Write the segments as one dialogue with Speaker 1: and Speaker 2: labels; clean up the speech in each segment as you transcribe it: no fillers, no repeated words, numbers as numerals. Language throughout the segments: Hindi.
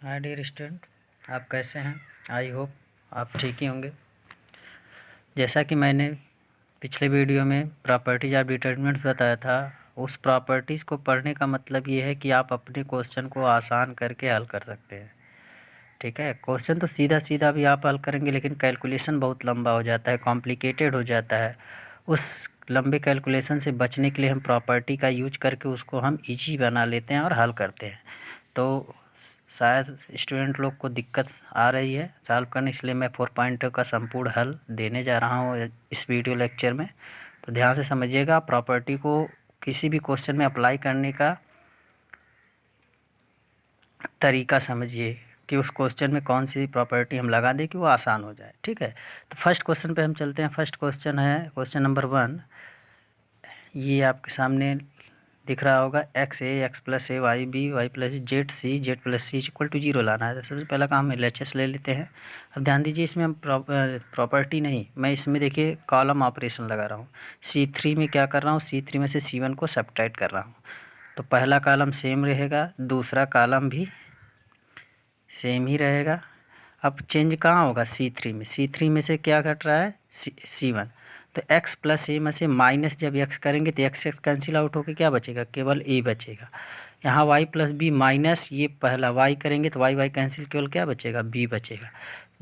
Speaker 1: हाय डियर स्टूडेंट, आप कैसे हैं? आई होप आप ठीक ही होंगे। जैसा कि मैंने पिछले वीडियो में प्रॉपर्टीज ऑफ डिटर्मिनेंट्स बताया था, उस प्रॉपर्टीज़ को पढ़ने का मतलब ये है कि आप अपने क्वेश्चन को आसान करके हल कर सकते हैं। ठीक है, क्वेश्चन तो सीधा सीधा भी आप हल करेंगे, लेकिन कैलकुलेशन बहुत लंबा हो जाता है, कॉम्प्लिकेटेड हो जाता है। उस लंबे कैलकुलेशन से बचने के लिए हम प्रॉपर्टी का यूज करके उसको हम ईजी बना लेते हैं और हल करते हैं। तो शायद स्टूडेंट लोग को दिक्कत आ रही है सॉल्व करने, इसलिए मैं 4 पॉइंटों का संपूर्ण हल देने जा रहा हूँ इस वीडियो लेक्चर में। तो ध्यान से समझिएगा, प्रॉपर्टी को किसी भी क्वेश्चन में अप्लाई करने का तरीका समझिए कि उस क्वेश्चन में कौन सी प्रॉपर्टी हम लगा दें कि वो आसान हो जाए। ठीक है, तो फर्स्ट क्वेश्चन पे हम चलते हैं। फर्स्ट क्वेश्चन है क्वेश्चन नंबर 1। ये आपके सामने दिख रहा होगा, x a x plus a y b y plus z plus c equal to 0 लाना है। तो सबसे पहला काम LHS ले लेते हैं। अब ध्यान दीजिए, इसमें हम प्रॉपर्टी नहीं, मैं इसमें देखिए कॉलम ऑपरेशन लगा रहा हूँ। C3 में क्या कर रहा हूँ, C3 में से C1 को सब्ट्रैक्ट कर रहा हूँ। तो पहला कॉलम सेम रहेगा, दूसरा कॉलम भी सेम ही रहेगा। अब चेंज कहाँ होगा, C3 में से क्या घट रहा है, C1। तो x प्लस ए में से माइनस जब x करेंगे तो x कैंसिल आउट होकर क्या बचेगा, केवल a बचेगा। यहाँ y प्लस बी माइनस ये पहला y करेंगे तो y कैंसिल, केवल क्या बचेगा, b बचेगा।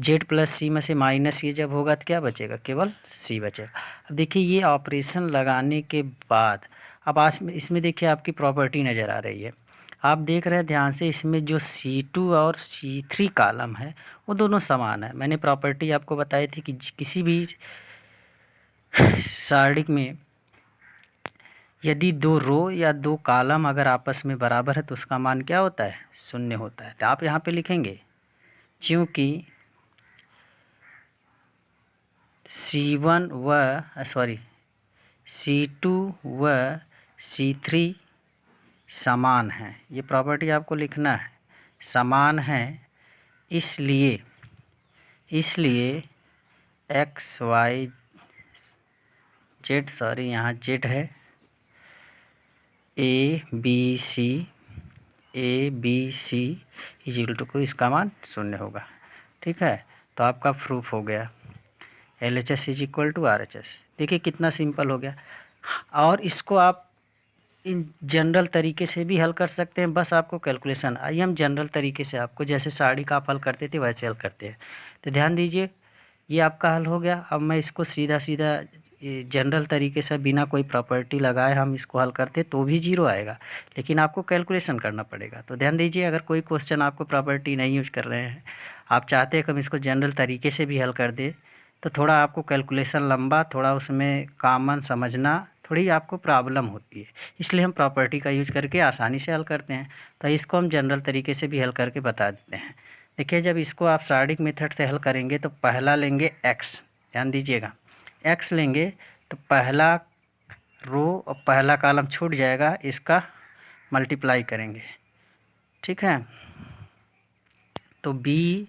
Speaker 1: z प्लस सी में से माइनस ये जब होगा तो क्या बचेगा, केवल c बचेगा। अब देखिए ये ऑपरेशन लगाने के बाद अब आज इसमें देखिए आपकी प्रॉपर्टी नज़र आ रही है। आप देख रहे हैं ध्यान से, इसमें जो C2 और C3 कॉलम है वो दोनों समान है। मैंने प्रॉपर्टी आपको बताई थी कि किसी भी सारणी में यदि 2 रो या 2 कॉलम अगर आपस में बराबर है तो उसका मान क्या होता है, 0 होता है। तो आप यहाँ पे लिखेंगे क्योंकि C2 व C3 समान हैं। ये प्रॉपर्टी आपको लिखना है, समान है, इसलिए एक्स वाई जेड, सॉरी यहाँ जेड है, a b c equal to को इसका मान 0 होगा। ठीक है, तो आपका प्रूफ हो गया LHS is equal to RHS। देखिए कितना सिंपल हो गया। और इसको आप इन जनरल तरीके से भी हल कर सकते हैं, बस आपको कैलकुलेशन आइए हम जनरल तरीके से आपको जैसे साड़ी का आप हल करते थे वैसे हल करते हैं। तो ध्यान दीजिए, ये आपका हल हो गया। अब मैं इसको सीधा सीधा जनरल तरीके से बिना कोई प्रॉपर्टी लगाए हम इसको हल करते तो भी 0 आएगा, लेकिन आपको कैलकुलेशन करना पड़ेगा। तो ध्यान दीजिए, अगर कोई क्वेश्चन आपको प्रॉपर्टी नहीं यूज कर रहे हैं, आप चाहते हैं कि हम इसको जनरल तरीके से भी हल कर दें, तो थोड़ा आपको कैलकुलेशन लंबा, थोड़ा उसमें कॉमन समझना थोड़ी आपको प्रॉब्लम होती है, इसलिए हम प्रॉपर्टी का यूज करके आसानी से हल करते हैं। तो इसको हम जनरल तरीके से भी हल करके बता देते हैं। देखिए, जब इसको आप सार्डिक मेथड से हल करेंगे तो पहला लेंगे x, ध्यान दीजिएगा x लेंगे तो पहला रो और पहला कॉलम छूट जाएगा, इसका मल्टीप्लाई करेंगे। ठीक है, तो b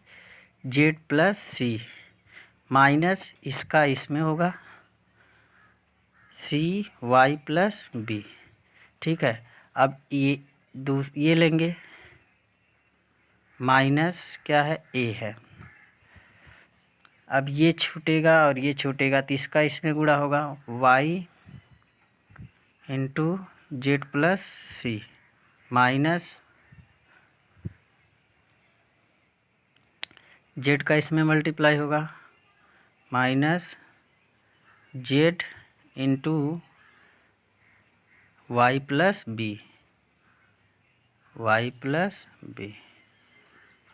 Speaker 1: जेड प्लस सी माइनस इसका इसमें होगा CY प्लस बी। ठीक है, अब ये लेंगे, माइनस क्या है, A है। अब ये छूटेगा और ये छूटेगा तो इसका इसमें गुणा होगा y इंटू जेड प्लस सी माइनस जेड का इसमें मल्टीप्लाई होगा minus z into y plus b.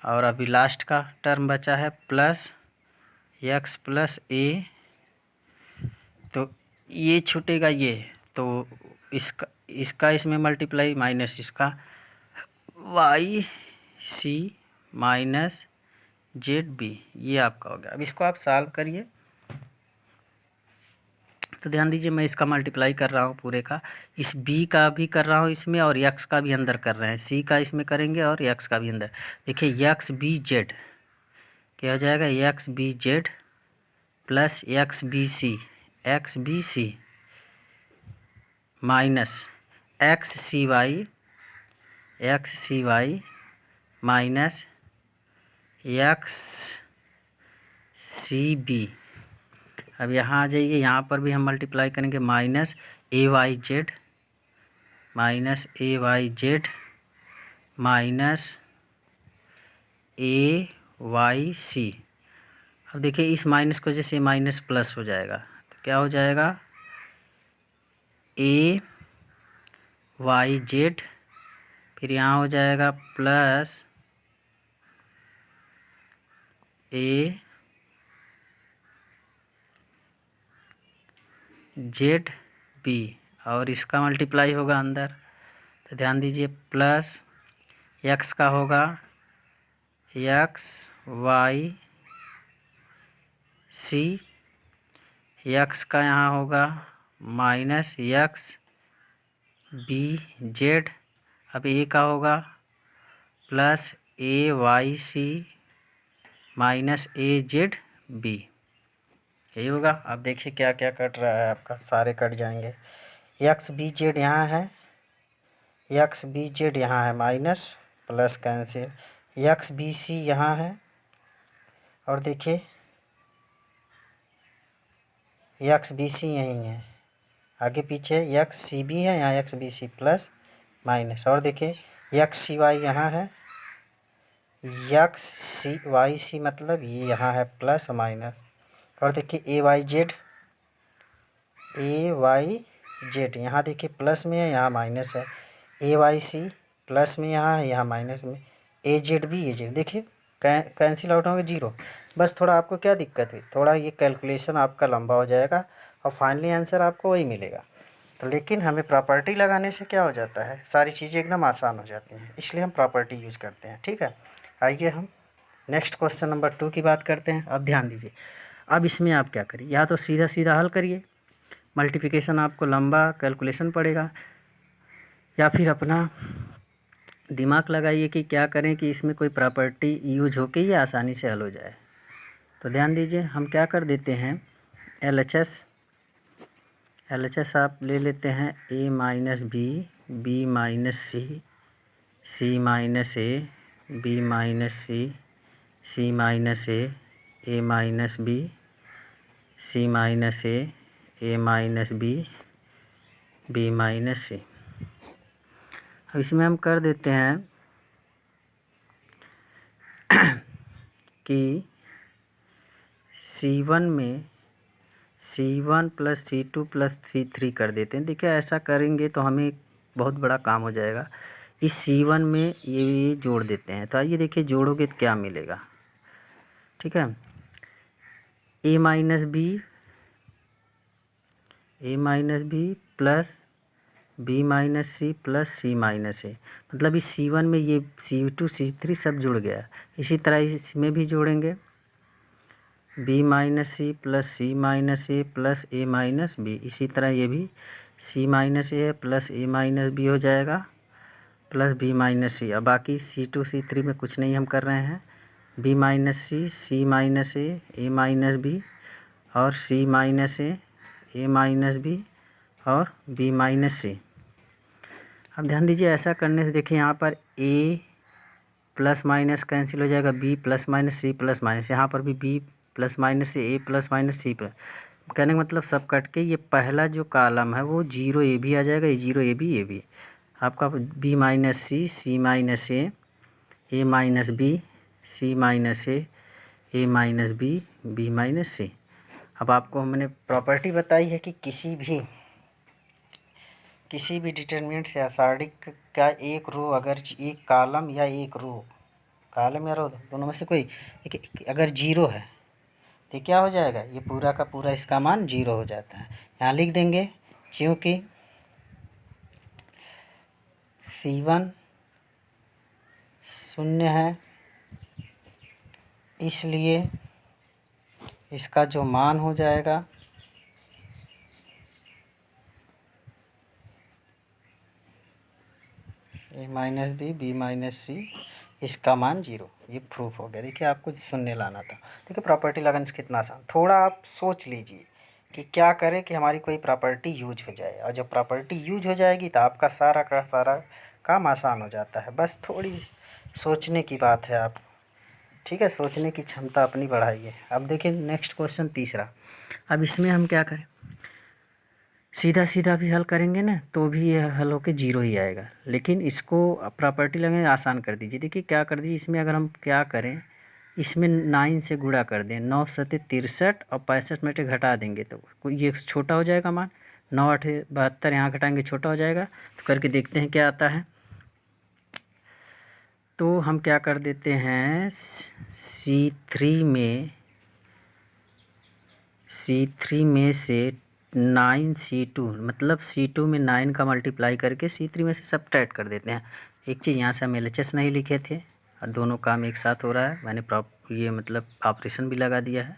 Speaker 1: और अभी लास्ट का टर्म बचा है प्लस एक्स प्लस ए। तो ये छूटेगा ये, तो इसका इसमें मल्टीप्लाई माइनस इसका y c minus z b, ये आपका हो गया। अब इसको आप सॉल्व करिए। तो ध्यान दीजिए, मैं इसका मल्टीप्लाई कर रहा हूँ पूरे का, इस b का भी कर रहा हूँ इसमें और x का भी अंदर कर रहे हैं, c का इसमें करेंगे और x का भी अंदर। देखिए एक्स बी जेड क्या हो जाएगा, X B Z plus X B C minus X C Y minus X C B. अब यहाँ आ जाइए, यहाँ पर भी हम मल्टीप्लाई करेंगे माइनस ए वाई जेड माइनस ए वाई सी। अब देखिए इस माइनस को जैसे माइनस प्लस हो जाएगा तो क्या हो जाएगा, ए वाई जेड, फिर यहाँ हो जाएगा प्लस ए जेड बी, और इसका मल्टीप्लाई होगा अंदर, तो ध्यान दीजिए प्लस एक्स का होगा एक्स वाई सी, एक्स का यहाँ होगा माइनस एक्स बी जेड, अब ए का होगा plus a Y c minus A Z B, यही होगा। अब देखिए क्या क्या कट रहा है आपका, सारे कट जाएंगे। एक्स बी जेड यहाँ है, एक्स बी जेड यहाँ है minus plus cancel, x B c यहाँ है, और देखिए एक्स बी सी यहीं है, आगे पीछे एक्स सी बी है, यहाँ x B c plus minus, और देखिए एक्स सी वाई यहाँ है, एक्स सी वाई सी मतलब ये यहाँ है प्लस माइनस, और देखिए ए वाई जेड यहाँ देखिए प्लस में है, यहाँ माइनस है, ए वाई सी प्लस में यहाँ है, यहाँ माइनस में, ए जेड देखिए कैंसिल आउट होंगे जीरो। बस थोड़ा आपको क्या दिक्कत हुई, थोड़ा ये कैलकुलेशन आपका लंबा हो जाएगा और फाइनली आंसर आपको वही मिलेगा। तो लेकिन हमें प्रॉपर्टी लगाने से क्या हो जाता है, सारी चीज़ें एकदम आसान हो जाती हैं, इसलिए हम प्रॉपर्टी यूज़ करते हैं। ठीक है, आइए हम नेक्स्ट क्वेश्चन नंबर 2 की बात करते हैं। अब ध्यान दीजिए, अब इसमें आप क्या करिए, या तो सीधा सीधा हल करिए, मल्टीप्लिकेशन आपको लंबा कैलकुलेशन पड़ेगा, या फिर अपना दिमाग लगाइए कि क्या करें कि इसमें कोई प्रॉपर्टी यूज हो के ये आसानी से हल हो जाए। तो ध्यान दीजिए, हम क्या कर देते हैं, एलएचएस आप ले लेते हैं ए minus b minus C minus A, B minus C minus A minus B, C minus A minus b minus सी। अब इसमें हम कर देते हैं कि C1 में C1 plus C2 plus C3 कर देते हैं। देखिए ऐसा करेंगे तो हमें बहुत बड़ा काम हो जाएगा। इस C1 में ये जोड़ देते हैं, तो आइए देखिए जोड़ोगे तो क्या मिलेगा। ठीक है, A minus B plus B minus C plus C minus A, मतलब इस C1 में ये C2 C3 सब जुड़ गया। इसी तरह इसमें भी जोड़ेंगे बी माइनस सी प्लस सी माइनस ए प्लस ए माइनस बी, इसी तरह ये भी सी माइनस ए प्लस ए माइनस बी हो जाएगा प्लस बी माइनस सी। अब बाकी C2 C3 में कुछ नहीं हम कर रहे हैं, बी माइनस सी माइनस ए माइनस बी, और सी माइनस ए माइनस बी, और बी माइनस सी। अब ध्यान दीजिए, ऐसा करने से देखिए यहाँ पर ए प्लस माइनस कैंसिल हो जाएगा, बी प्लस माइनस सी प्लस माइनस, यहाँ पर भी बी प्लस माइनस से a plus minus C plus, कहने का मतलब सब कट के ये पहला जो कॉलम है वो जीरो ए भी आ जाएगा, ये जीरो ए भी आपका बी माइनस सी माइनस ए माइनस बी, सी माइनस ए माइनस बी माइनस सी। अब आपको हमने प्रॉपर्टी बताई है कि किसी भी डिटरमिनेंट या सारणिक का एक रो, अगर एक कॉलम या एक रो, कॉलम या रो दोनों में से कोई अगर जीरो है तो क्या हो जाएगा, ये पूरा का पूरा इसका मान जीरो हो जाता है। यहाँ लिख देंगे क्योंकि C1 शून्य है, इसलिए इसका जो मान हो जाएगा ए माइनस बी माइनस सी, इसका मान जीरो। ये प्रूफ हो गया। देखिए आपको शून्य लाना था। देखिए प्रॉपर्टी लगाने से कितना आसान, थोड़ा आप सोच लीजिए कि क्या करें कि हमारी कोई प्रॉपर्टी यूज हो जाए, और जब प्रॉपर्टी यूज हो जाएगी तो आपका सारा का सारा काम आसान हो जाता है। बस थोड़ी सोचने की बात है। आप ठीक है, सोचने की क्षमता अपनी बढ़ाइए। अब देखिए नेक्स्ट क्वेश्चन तीसरा। अब इसमें हम क्या करें, सीधा सीधा भी हल करेंगे ना तो भी ये हल होके 0 ही आएगा, लेकिन इसको प्रॉपर्टी लगे आसान कर दीजिए। देखिए क्या कर दीजिए, इसमें अगर हम क्या करें, इसमें 9 से गुणा कर दें, 9 सत्ते 63 और 65 में से घटा देंगे तो ये छोटा हो जाएगा मान, 9 8 72, यहाँ घटाएंगे छोटा हो जाएगा। तो करके देखते हैं क्या आता है। तो हम क्या कर देते हैं, C3 में से 9 C2 मतलब C2 में 9 का मल्टीप्लाई करके C3 में से सब्ट्रैक्ट कर देते हैं। एक चीज़ यहाँ से हम LHS नहीं लिखे थे और दोनों काम एक साथ हो रहा है, मैंने ये मतलब ऑपरेशन भी लगा दिया है।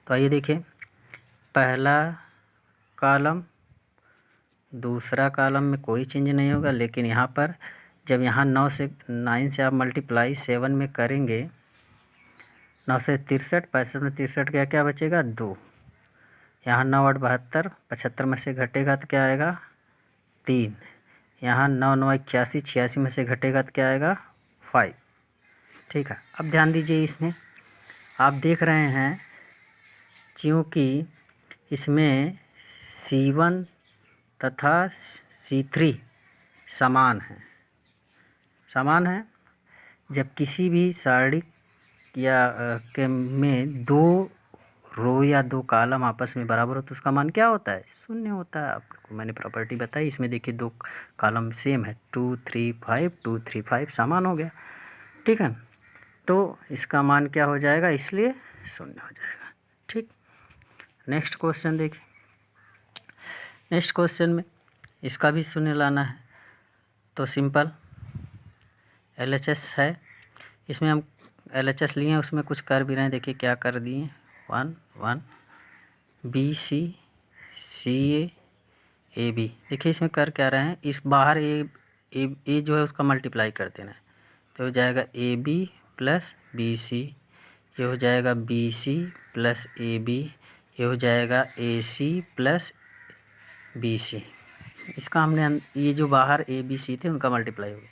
Speaker 1: तो आइए देखिए, पहला कॉलम दूसरा कॉलम में कोई चेंज नहीं होगा, लेकिन यहाँ पर जब यहाँ 9 से आप मल्टीप्लाई 7 में करेंगे, 9 से 63, 65 में 63 क्या क्या बचेगा 2, यहाँ 9 8 72, 75 में से घटेगा तो क्या आएगा 3, यहाँ 9 9 81, 86 में से घटेगा तो क्या आएगा 5। ठीक है, अब ध्यान दीजिए, इसमें आप देख रहे हैं क्योंकि इसमें C1 तथा C3 समान है, जब किसी भी सारणी या के में 2 रो या 2 कॉलम आपस में बराबर हो तो उसका मान क्या होता है, 0 होता है। आपको मैंने प्रॉपर्टी बताई, इसमें देखिए 2 कॉलम सेम है, 2 3 5, 2 3 5 समान हो गया। ठीक है, तो इसका मान क्या हो जाएगा, इसलिए 0 हो जाएगा। ठीक, नेक्स्ट क्वेश्चन देखिए। नेक्स्ट क्वेश्चन में इसका भी 0 लाना है, तो सिंपल LHS है, इसमें हम LHS लिए हैं, उसमें कुछ कर भी रहे हैं। देखिए क्या कर दिए, 1 1 BC CA AB। देखिए इसमें कर क्या रहे हैं, इस बाहर ए जो है उसका मल्टीप्लाई कर देना है, तो हो जाएगा AB प्लस BC, ये हो जाएगा BC प्लस AB, ये हो जाएगा AC प्लस BC। इसका हमने ये जो बाहर ABC थे उनका मल्टीप्लाई हो गया।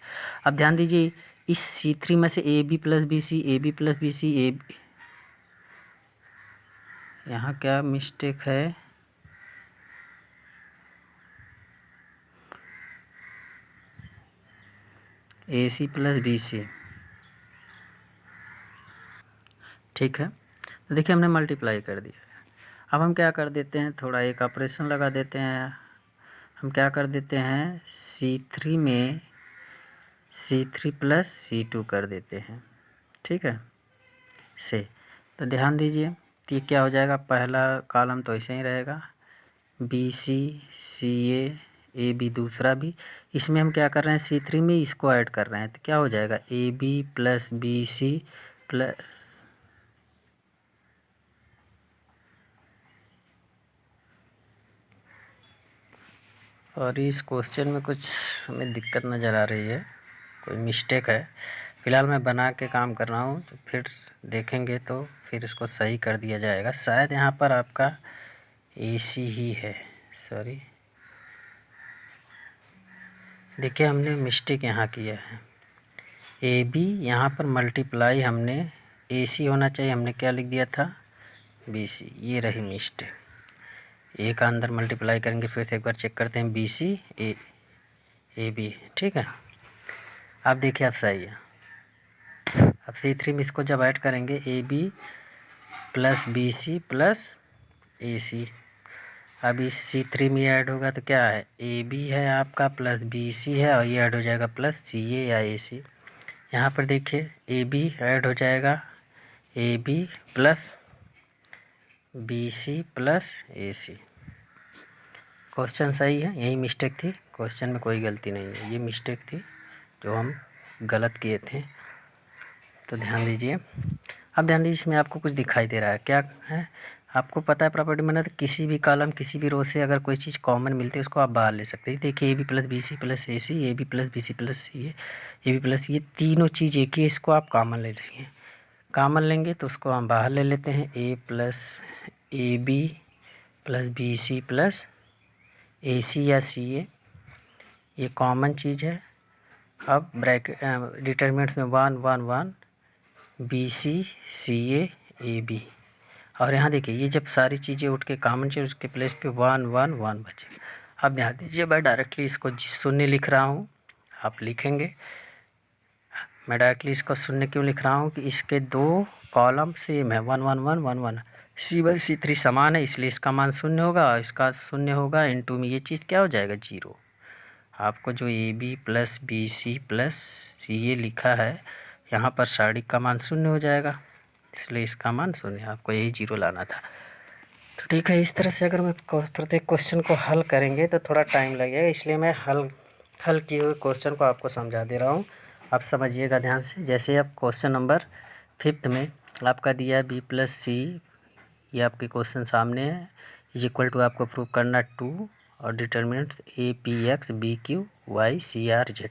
Speaker 1: अब ध्यान दीजिए, इस C3 में से AB प्लस BC यहाँ क्या मिस्टेक है, AC प्लस BC। ठीक है, तो देखिए हमने मल्टीप्लाई कर दिया। अब हम क्या कर देते हैं, थोड़ा एक ऑपरेशन लगा देते हैं। हम क्या कर देते हैं, C3 में C3 प्लस C2 कर देते हैं। ठीक है, से तो ध्यान दीजिए, तो ये क्या हो जाएगा, पहला कॉलम तो ऐसे ही रहेगा, BC CA AB दूसरा भी। इसमें हम क्या कर रहे हैं, C3 में इसको ऐड कर रहे हैं, तो क्या हो जाएगा AB प्लस BC प्लस, और इस क्वेश्चन में कुछ हमें दिक्कत नज़र आ रही है, कोई मिस्टेक है। फ़िलहाल मैं बना के काम कर रहा हूँ, तो फिर देखेंगे तो फिर इसको सही कर दिया जाएगा। शायद यहाँ पर आपका AC ही है, सॉरी। देखिए हमने मिस्टेक यहाँ किया है, AB यहाँ पर मल्टीप्लाई हमने AC होना चाहिए, हमने क्या लिख दिया था BC, ये रही मिस्टेक। ए का अंदर मल्टीप्लाई करेंगे, फिर से एक बार चेक करते हैं, BC AB। ठीक है, आप देखिए आप सही है। अब C3 में इसको जब ऐड करेंगे, AB plus BC plus AC, अब इस C3 में ऐड होगा तो क्या है, AB है आपका प्लस BC है, और ये ऐड हो जाएगा प्लस CA या AC। यहाँ पर देखिए AB ऐड हो जाएगा, AB plus BC plus AC। Question सही है, यही मिस्टेक थी, क्वेश्चन में कोई गलती नहीं है, ये मिस्टेक थी जो हम गलत किए थे। तो ध्यान दीजिए, अब ध्यान दीजिए, इसमें आपको कुछ दिखाई दे रहा है, क्या है, आपको पता है प्रॉपर्टी में ना, तो किसी भी कॉलम किसी भी रो से अगर कोई चीज़ कॉमन मिलती है उसको आप बाहर ले सकते हैं। देखिए AB plus BC plus AC, AB plus BC plus CA, AB plus, ये तीनों चीज़ एक ही, इसको आप कॉमन ले लीजिए। कॉमन लेंगे तो उसको हम बाहर ले लेते हैं, A plus AB plus BC plus AC या CA, ये कॉमन चीज़ है। अब ब्रैकेट डिटरमिनेंट्स में 1 1 1 BC CA AB। और यहाँ देखिए ये जब सारी चीज़ें उठ के कॉमन चीज़ उसके प्लेस पे 1 1 1 बचे। अब ध्यान दीजिए मैं डायरेक्टली इसको शून्य लिख रहा हूँ, आप लिखेंगे। मैं डायरेक्टली इसको शून्य क्यों लिख रहा हूँ कि इसके दो कॉलम सेम है 1 1 1 1 1। C1 C3 समान है इसलिए इसका मान शून्य होगा और इसका शून्य होगा। इनटू में ये चीज़ क्या हो जाएगा 0। आपको जो AB plus BC plus CA लिखा है यहाँ पर साड़ी का मान शून्य हो जाएगा, इसलिए इसका मान शून्य, आपको यही 0 लाना था। तो ठीक है, इस तरह से अगर मैं प्रत्येक क्वेश्चन को हल करेंगे तो थोड़ा टाइम लगेगा, इसलिए मैं हल किए हुए क्वेश्चन को आपको समझा दे रहा हूँ। आप समझिएगा ध्यान से। जैसे आप क्वेश्चन नंबर 5 में आपका दिया है B प्लस C, ये आपके क्वेश्चन सामने है, इज इक्वल टू आपको प्रूव करना 2 और determinant APX BQ YCR Z।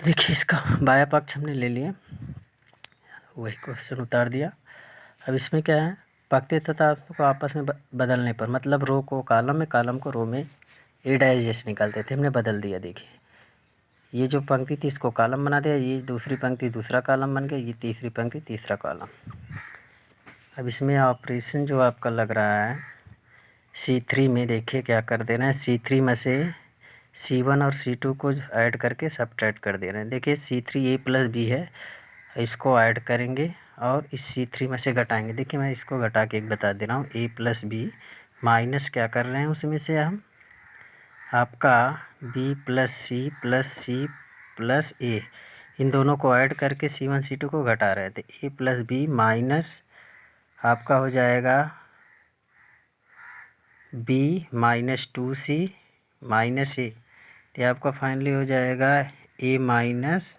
Speaker 1: देखिए इसका बाया पक्ष हमने ले लिया, वही क्वेश्चन उतार दिया। अब इसमें क्या है, पंक्ति तथा को आपस में बदलने पर, मतलब रो को कॉलम में, कॉलम को रो में A डैश जैसे निकालते थे, हमने बदल दिया। देखिए ये जो पंक्ति थी इसको कॉलम बना दिया, ये दूसरी पंक्ति दूसरा कॉलम बन गया, ये तीसरी पंक्ति तीसरा कॉलम। अब इसमें ऑपरेशन जो आपका लग रहा है C3 में, देखिए क्या कर दे रहे हैं, C3 में से C1 और C2 को ऐड करके सब्ट्रैक्ट कर दे रहे हैं। देखिए C3 A प्लस B है, इसको ऐड करेंगे और इस C3 में से घटाएंगे। देखिए मैं इसको घटा के एक बता दे रहा हूँ, A प्लस B माइनस क्या कर रहे हैं उसमें से हम आपका B plus C plus A, इन दोनों को ऐड करके C1 C2 को घटा रहे थे। A प्लस B माइनस आपका हो जाएगा B minus 2C minus A, तो आपका फाइनली हो जाएगा A माइनस,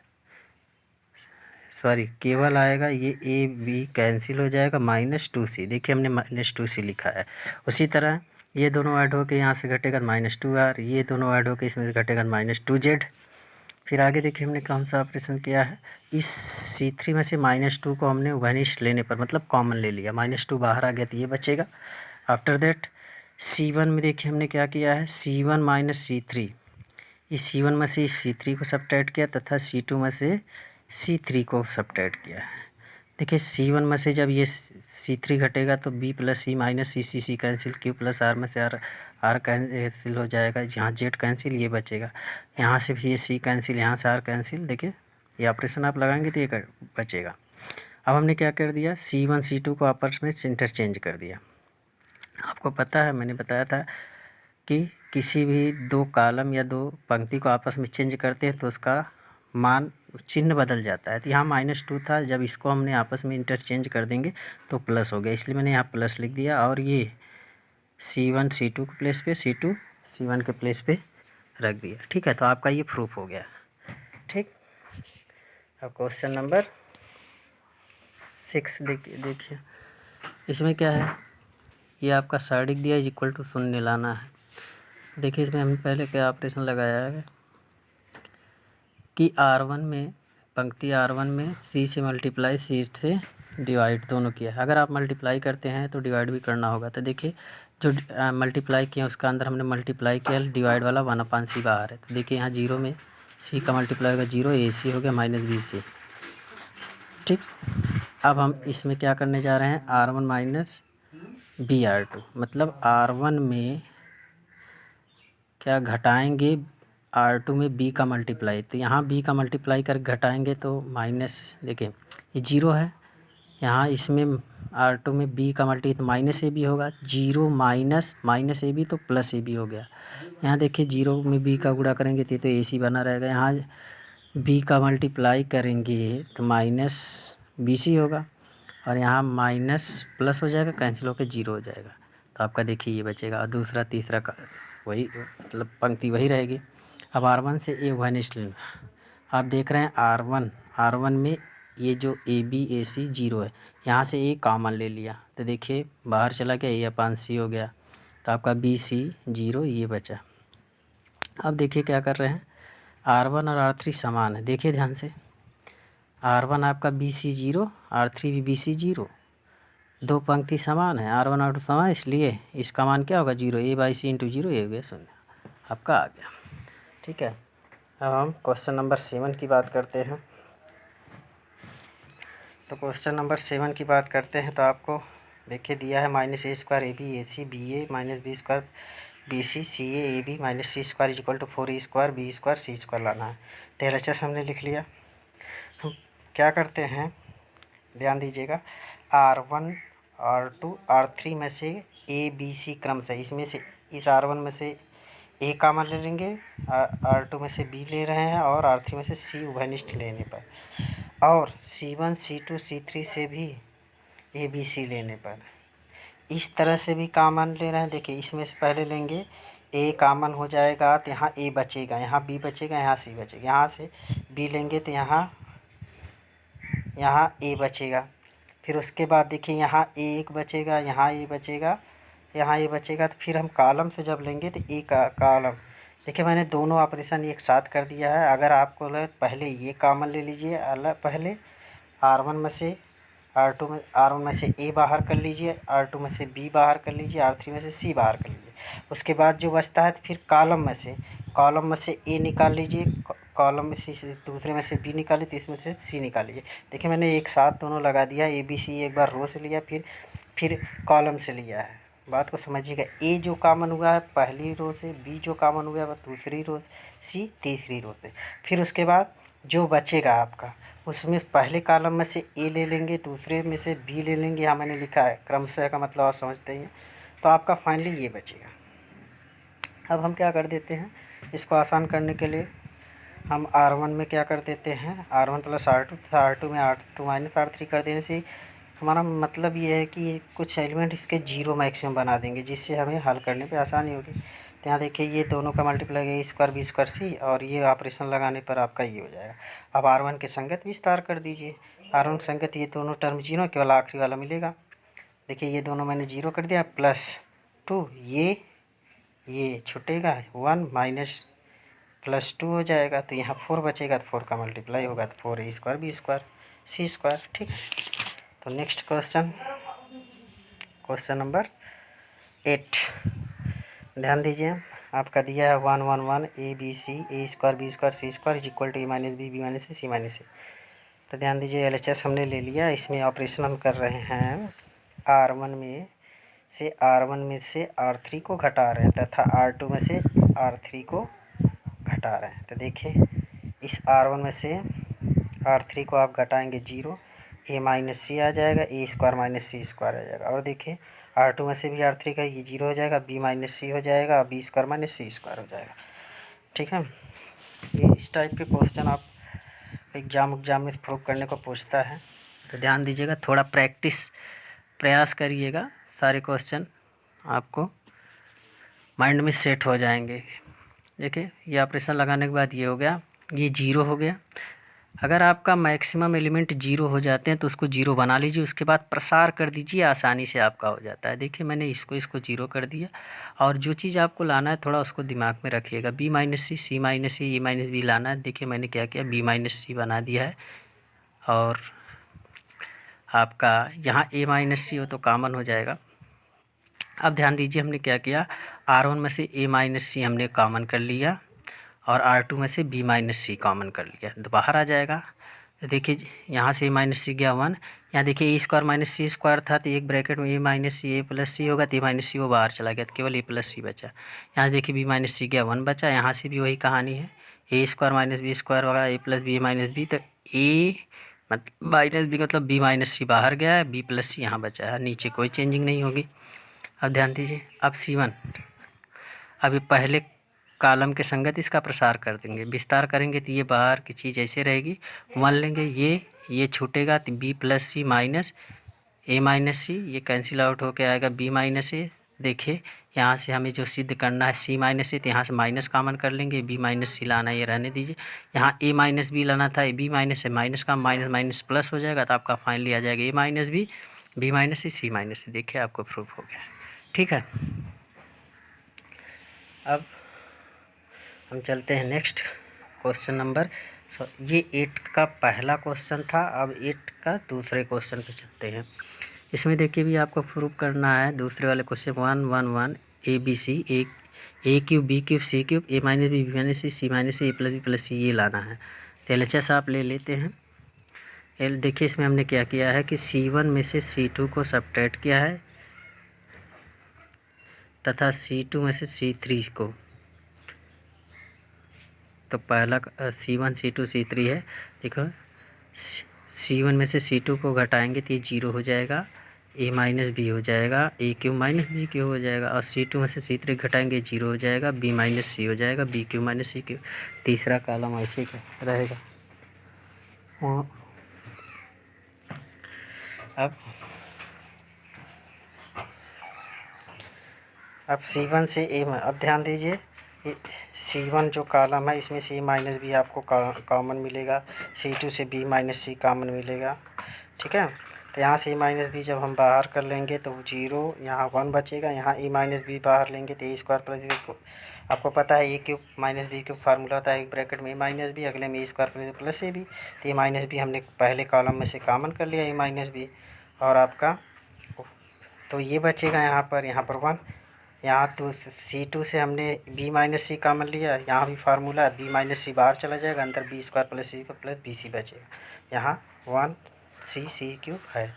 Speaker 1: सॉरी केवल आएगा ये AB कैंसिल हो जाएगा, माइनस 2C। देखिए हमने माइनस 2C लिखा है। उसी तरह ये दोनों ऐड होकर यहाँ से घटेगा -2R, ये दोनों ऐड होकर इसमें से घटेगा -2Z। फिर आगे देखिए हमने कौन सा ऑपरेशन किया है, इस C3 में से -2 को हमने वनिश लेने पर मतलब कॉमन ले लिया, -2 बाहर आ गया तो ये बचेगा। आफ्टर दैट C1 में देखिए हमने क्या किया है, C1 माइनस C3, इस C1 में से इस C3 को सब्ट्रैक्ट किया तथा C2 में से C3 को सब्ट्रैक्ट किया है। देखिए C1 में से जब ये C3 घटेगा तो B plus C minus C cancel, Q plus R में से R कैंसिल हो जाएगा, यहाँ Z कैंसिल, ये बचेगा। यहाँ से भी ये C कैंसिल, यहाँ से R कैंसिल। देखिए ये ऑपरेशन आप लगाएंगे तो ये बचेगा। अब हमने क्या कर दिया, C1 C2 को आपस में इंटरचेंज कर दिया। आपको पता है मैंने बताया था कि किसी भी दो कॉलम या दो पंक्ति को आपस में चेंज करते हैं तो उसका मान चिन्ह बदल जाता है। तो यहाँ -2 था, जब इसको हमने आपस में इंटरचेंज कर देंगे तो प्लस हो गया, इसलिए मैंने यहाँ प्लस लिख दिया। और ये C1 C2 के प्लेस पे, C2 C1 के प्लेस पे रख दिया। ठीक है, तो आपका ये प्रूफ हो गया। ठीक, अब क्वेश्चन नंबर 6 देखिए इसमें क्या है, ये आपका साइडिक दिया इज इक्वल टू शून्य लाना है। देखिए इसमें हमने पहले क्या ऑपरेशन लगाया है कि R1 में, पंक्ति R1 में C से मल्टीप्लाई C से डिवाइड दोनों किया है। अगर आप मल्टीप्लाई करते हैं तो डिवाइड भी करना होगा। तो देखिए जो मल्टीप्लाई किया उसका अंदर हमने मल्टीप्लाई किया, डिवाइड वाला 1/C बाहर है। तो देखिए यहाँ 0 में C का मल्टीप्लाई होगा 0, AC हो गया -BC। ठीक, अब हम इसमें क्या करने जा रहे हैं, R1 माइनस BR2, मतलब R1 में क्या घटाएंगे, R2 में B का मल्टीप्लाई, तो यहाँ B का मल्टीप्लाई कर घटाएंगे तो माइनस, देखिए ये 0 है, यहाँ इसमें R2 में B का मल्टी तो -AB होगा, 0 माइनस -AB तो +AB हो गया। यहाँ देखिए 0 में B का गुणा करेंगे तो AC बना रहेगा, यहाँ B का मल्टीप्लाई करेंगे तो -BC होगा और यहाँ माइनस प्लस हो जाएगा, कैंसिल होकर 0 हो जाएगा। तो आपका देखिए ये बचेगा और दूसरा तीसरा का वही मतलब पंक्ति वही रहेगी। अब R1 से A वनिश लेना, आप देख रहे हैं R1 में ये जो AB AC 0 है, यहाँ से A कॉमन ले लिया तो देखिए बाहर चला गया, A/C हो गया। तो आपका BC 0 ये बचा। अब देखिए क्या कर रहे हैं, R1 और R3 समान है, देखिए ध्यान से, R1 आपका BC 0, R3 भी BC 0, दो पंक्ति समान है, R1 R2 समान, इसलिए इसका मान क्या होगा 0, A/C इंटू 0, ये हो गया 0, आपका आ गया। ठीक है, अब हम क्वेश्चन नंबर 7 की बात करते हैं। तो क्वेश्चन नंबर 7 की बात करते हैं। तो आपको देखिए दिया है -a² AB AC BA -b² BC CA AB -c² = 4a² b² c² लाना है। तो LHS हमने लिख लिया। हम क्या करते हैं, ध्यान दीजिएगा, R1 R2 R3 में से ABC क्रम से, इसमें से इस R1 में से A कॉमन ले लेंगे, R2 में से B ले रहे हैं और R3 में से C उभयनिष्ठ लेने पर, और C1 C2 C3 से भी ABC लेने पर, इस तरह से भी कॉमन ले रहे हैं। देखिए इसमें से पहले लेंगे A कॉमन हो जाएगा तो यहाँ A बचेगा, यहाँ B बचेगा, यहाँ C बचेगा। यहाँ से B लेंगे तो यहाँ A बचेगा। फिर उसके बाद देखिए यहाँ A1 बचेगा, यहाँ A बचेगा, यहाँ A बचेगा। तो फिर हम कॉलम से जब लेंगे तो A का कॉलम, देखिए मैंने दोनों ऑपरेशन एक साथ कर दिया है। अगर आपको लगे पहले ये कॉमन ले लीजिए, अलग पहले R1 में से R1 में से A बाहर कर लीजिए, R2 में से B बाहर कर लीजिए, R3 में से C बाहर कर लीजिए। उसके बाद जो बचता है तो फिर कॉलम में से A निकाल लीजिए, कॉलम में से दूसरे में से B निकालिए, तीसरे में से C निकाल लीजिए। देखिए मैंने एक साथ दोनों लगा दिया। ABC एक बार रो से लिया, फिर कॉलम से लिया है। बात को समझिएगा। A जो कॉमन हुआ है पहली रो से, B जो कॉमन हुआ है दूसरी रो से, C तीसरी रो से। फिर उसके बाद जो बचेगा आपका, उसमें पहले कॉलम में से A ले लेंगे, दूसरे में से B ले लेंगे। यहाँ मैंने लिखा है क्रमशः का मतलब आप समझते हैं। तो आपका फाइनली ये बचेगा। अब हम क्या कर देते हैं, इसको आसान करने के लिए हम R1 में क्या कर देते हैं, R1 + R2 तथा R2 में R2 - R3 कर देने से हमारा मतलब ये है कि कुछ एलिमेंट इसके 0 मैक्सिमम बना देंगे, जिससे हमें हल करने पे आसानी होगी। तो यहाँ देखिए ये दोनों का मल्टीप्लाई A² B² C, और ये ऑपरेशन लगाने पर आपका ये हो जाएगा। अब R1 के संगत विस्तार कर दीजिए। R1 के संगत ये दोनों टर्म 0, केवल आखिरी वाला मिलेगा। देखिए ये दोनों मैंने 0 कर दिया, +2 ये छूटेगा, 1 +2 हो जाएगा। तो यहाँ 4 बचेगा, तो 4 का मल्टीप्लाई होगा तो 4a² b² c²। ठीक है। तो नेक्स्ट क्वेश्चन नंबर 8, ध्यान दीजिए। आपका दिया है 1 1 1 ABC a² b² c² = a - b b - c c - a। तो ध्यान दीजिए LHS हमने ले लिया। इसमें ऑपरेशन हम कर रहे हैं, R1 में से R3 को घटा रहे हैं तथा R2 में से R3 को घटा रहे हैं। तो देखिए इस R1 में से R3 को आप घटाएंगे 0, a - c आ जाएगा, a² - c² आ जाएगा। और देखिए R2 में से भी R3 का ये 0 हो जाएगा, b - c हो जाएगा, और b² - c² हो जाएगा। ठीक है। ये इस टाइप के क्वेश्चन आप एग्ज़ाम में प्रूव करने को पूछता है। तो ध्यान दीजिएगा, थोड़ा प्रयास करिएगा, सारे क्वेश्चन आपको माइंड में सेट हो जाएंगे। देखिए ये ऑपरेशन लगाने के बाद ये हो गया, ये 0 हो गया। अगर आपका मैक्सिमम एलिमेंट 0 हो जाते हैं तो उसको 0 बना लीजिए, उसके बाद प्रसार कर दीजिए, आसानी से आपका हो जाता है। देखिए मैंने इसको 0 कर दिया। और जो चीज़ आपको लाना है थोड़ा उसको दिमाग में रखिएगा, B - C C - A - B लाना है। देखिए मैंने क्या किया, B - C बना दिया है, और आपका यहाँ A - C हो तो कॉमन हो जाएगा। अब ध्यान दीजिए हमने क्या किया, R1 में से A - C हमने कॉमन कर लिया, और R2 में से B - C कॉमन कर लिया, तो बाहर आ जाएगा। तो देखिए यहाँ से A - C गया 1, यहाँ देखिए A² - C² था, तो एक ब्रैकेट में A - C A + C होगा, तो A - C वो बाहर चला गया, तो केवल A + C बचा। यहाँ देखिए B - C गया 1 बचा, यहाँ से भी वही कहानी है, A² - B² होगा, A + B - B, तो A - B मतलब B - C बाहर गया है, B + C यहाँ बचा है, नीचे कोई चेंजिंग नहीं होगी। अब ध्यान दीजिए, अब C1, अभी पहले कॉलम के संगत इसका प्रसार कर देंगे, विस्तार करेंगे तो ये बाहर की चीज़ ऐसे रहेगी, 1 लेंगे, ये छूटेगा तो B + C - A - C, ये कैंसिल आउट होके आएगा B - A। देखिए यहाँ से हमें जो सिद्ध करना है C - A, तो यहाँ से माइनस कॉमन कर लेंगे, B - C लाना ये रहने दीजिए। यहाँ A - B लाना था, B - A माइनस का माइनस प्लस हो जाएगा, तो आपका फाइनली आ जाएगा A - B B - C C - C। देखिए आपको प्रूफ हो गया। ठीक है। अब हम चलते हैं नेक्स्ट क्वेश्चन नंबर, ये 8 का पहला क्वेश्चन था। अब 8 का दूसरे क्वेश्चन पे चलते हैं। इसमें देखिए भी आपको प्रूफ करना है दूसरे वाले question 1 1 1 ABC A³ B³ C³ A - B B - C C - A A + B + C ये लाना है। तो LHS आप ले लेते हैं। देखिए इसमें हमने क्या किया है कि C1 में से C2 को सब्ट्रैक्ट किया है तथा C2 में से C3 को, तो पहला C1 C2 C3 है। देखो C1 में से C2 को घटाएंगे तो ये 0 हो जाएगा, A माइनस बी हो जाएगा, ए क्यू माइनस बी क्यू हो जाएगा, और C2 में से C3 घटाएंगे 0 हो जाएगा, B माइनस सी हो जाएगा, b q minus c q. तीसरा कॉलम ऐसे का रहेगा। अब C1 से A में, अब ध्यान दीजिए C1 जो कॉलम है इसमें C माइनस बी आपको कॉमन मिलेगा, C2 से B माइनस सी कॉमन मिलेगा, ठीक है। तो यहाँ से A माइनस बी जब हम बाहर कर लेंगे तो 0, यहाँ 1 बचेगा, यहाँ A माइनस बी बाहर लेंगे तो A स्क्वायर प्लस, आपको पता है A cube minus b cube formula होता है, एक ब्रैकेट में A माइनस बी, अगले में A square plus a b. तो A माइनस बी हमने पहले कॉलम में से कॉमन कर लिया A माइनस बी, और आपका तो ये बचेगा यहाँ पर 1, यहाँ तो C2 से हमने B माइनस सी कॉमन लिया, यहाँ भी फार्मूला B माइनस सी बाहर चला जाएगा, अंदर B स्क्वायर प्लस सी का प्लस बी सी बचेगा, यहाँ 1 सी क्यूब है।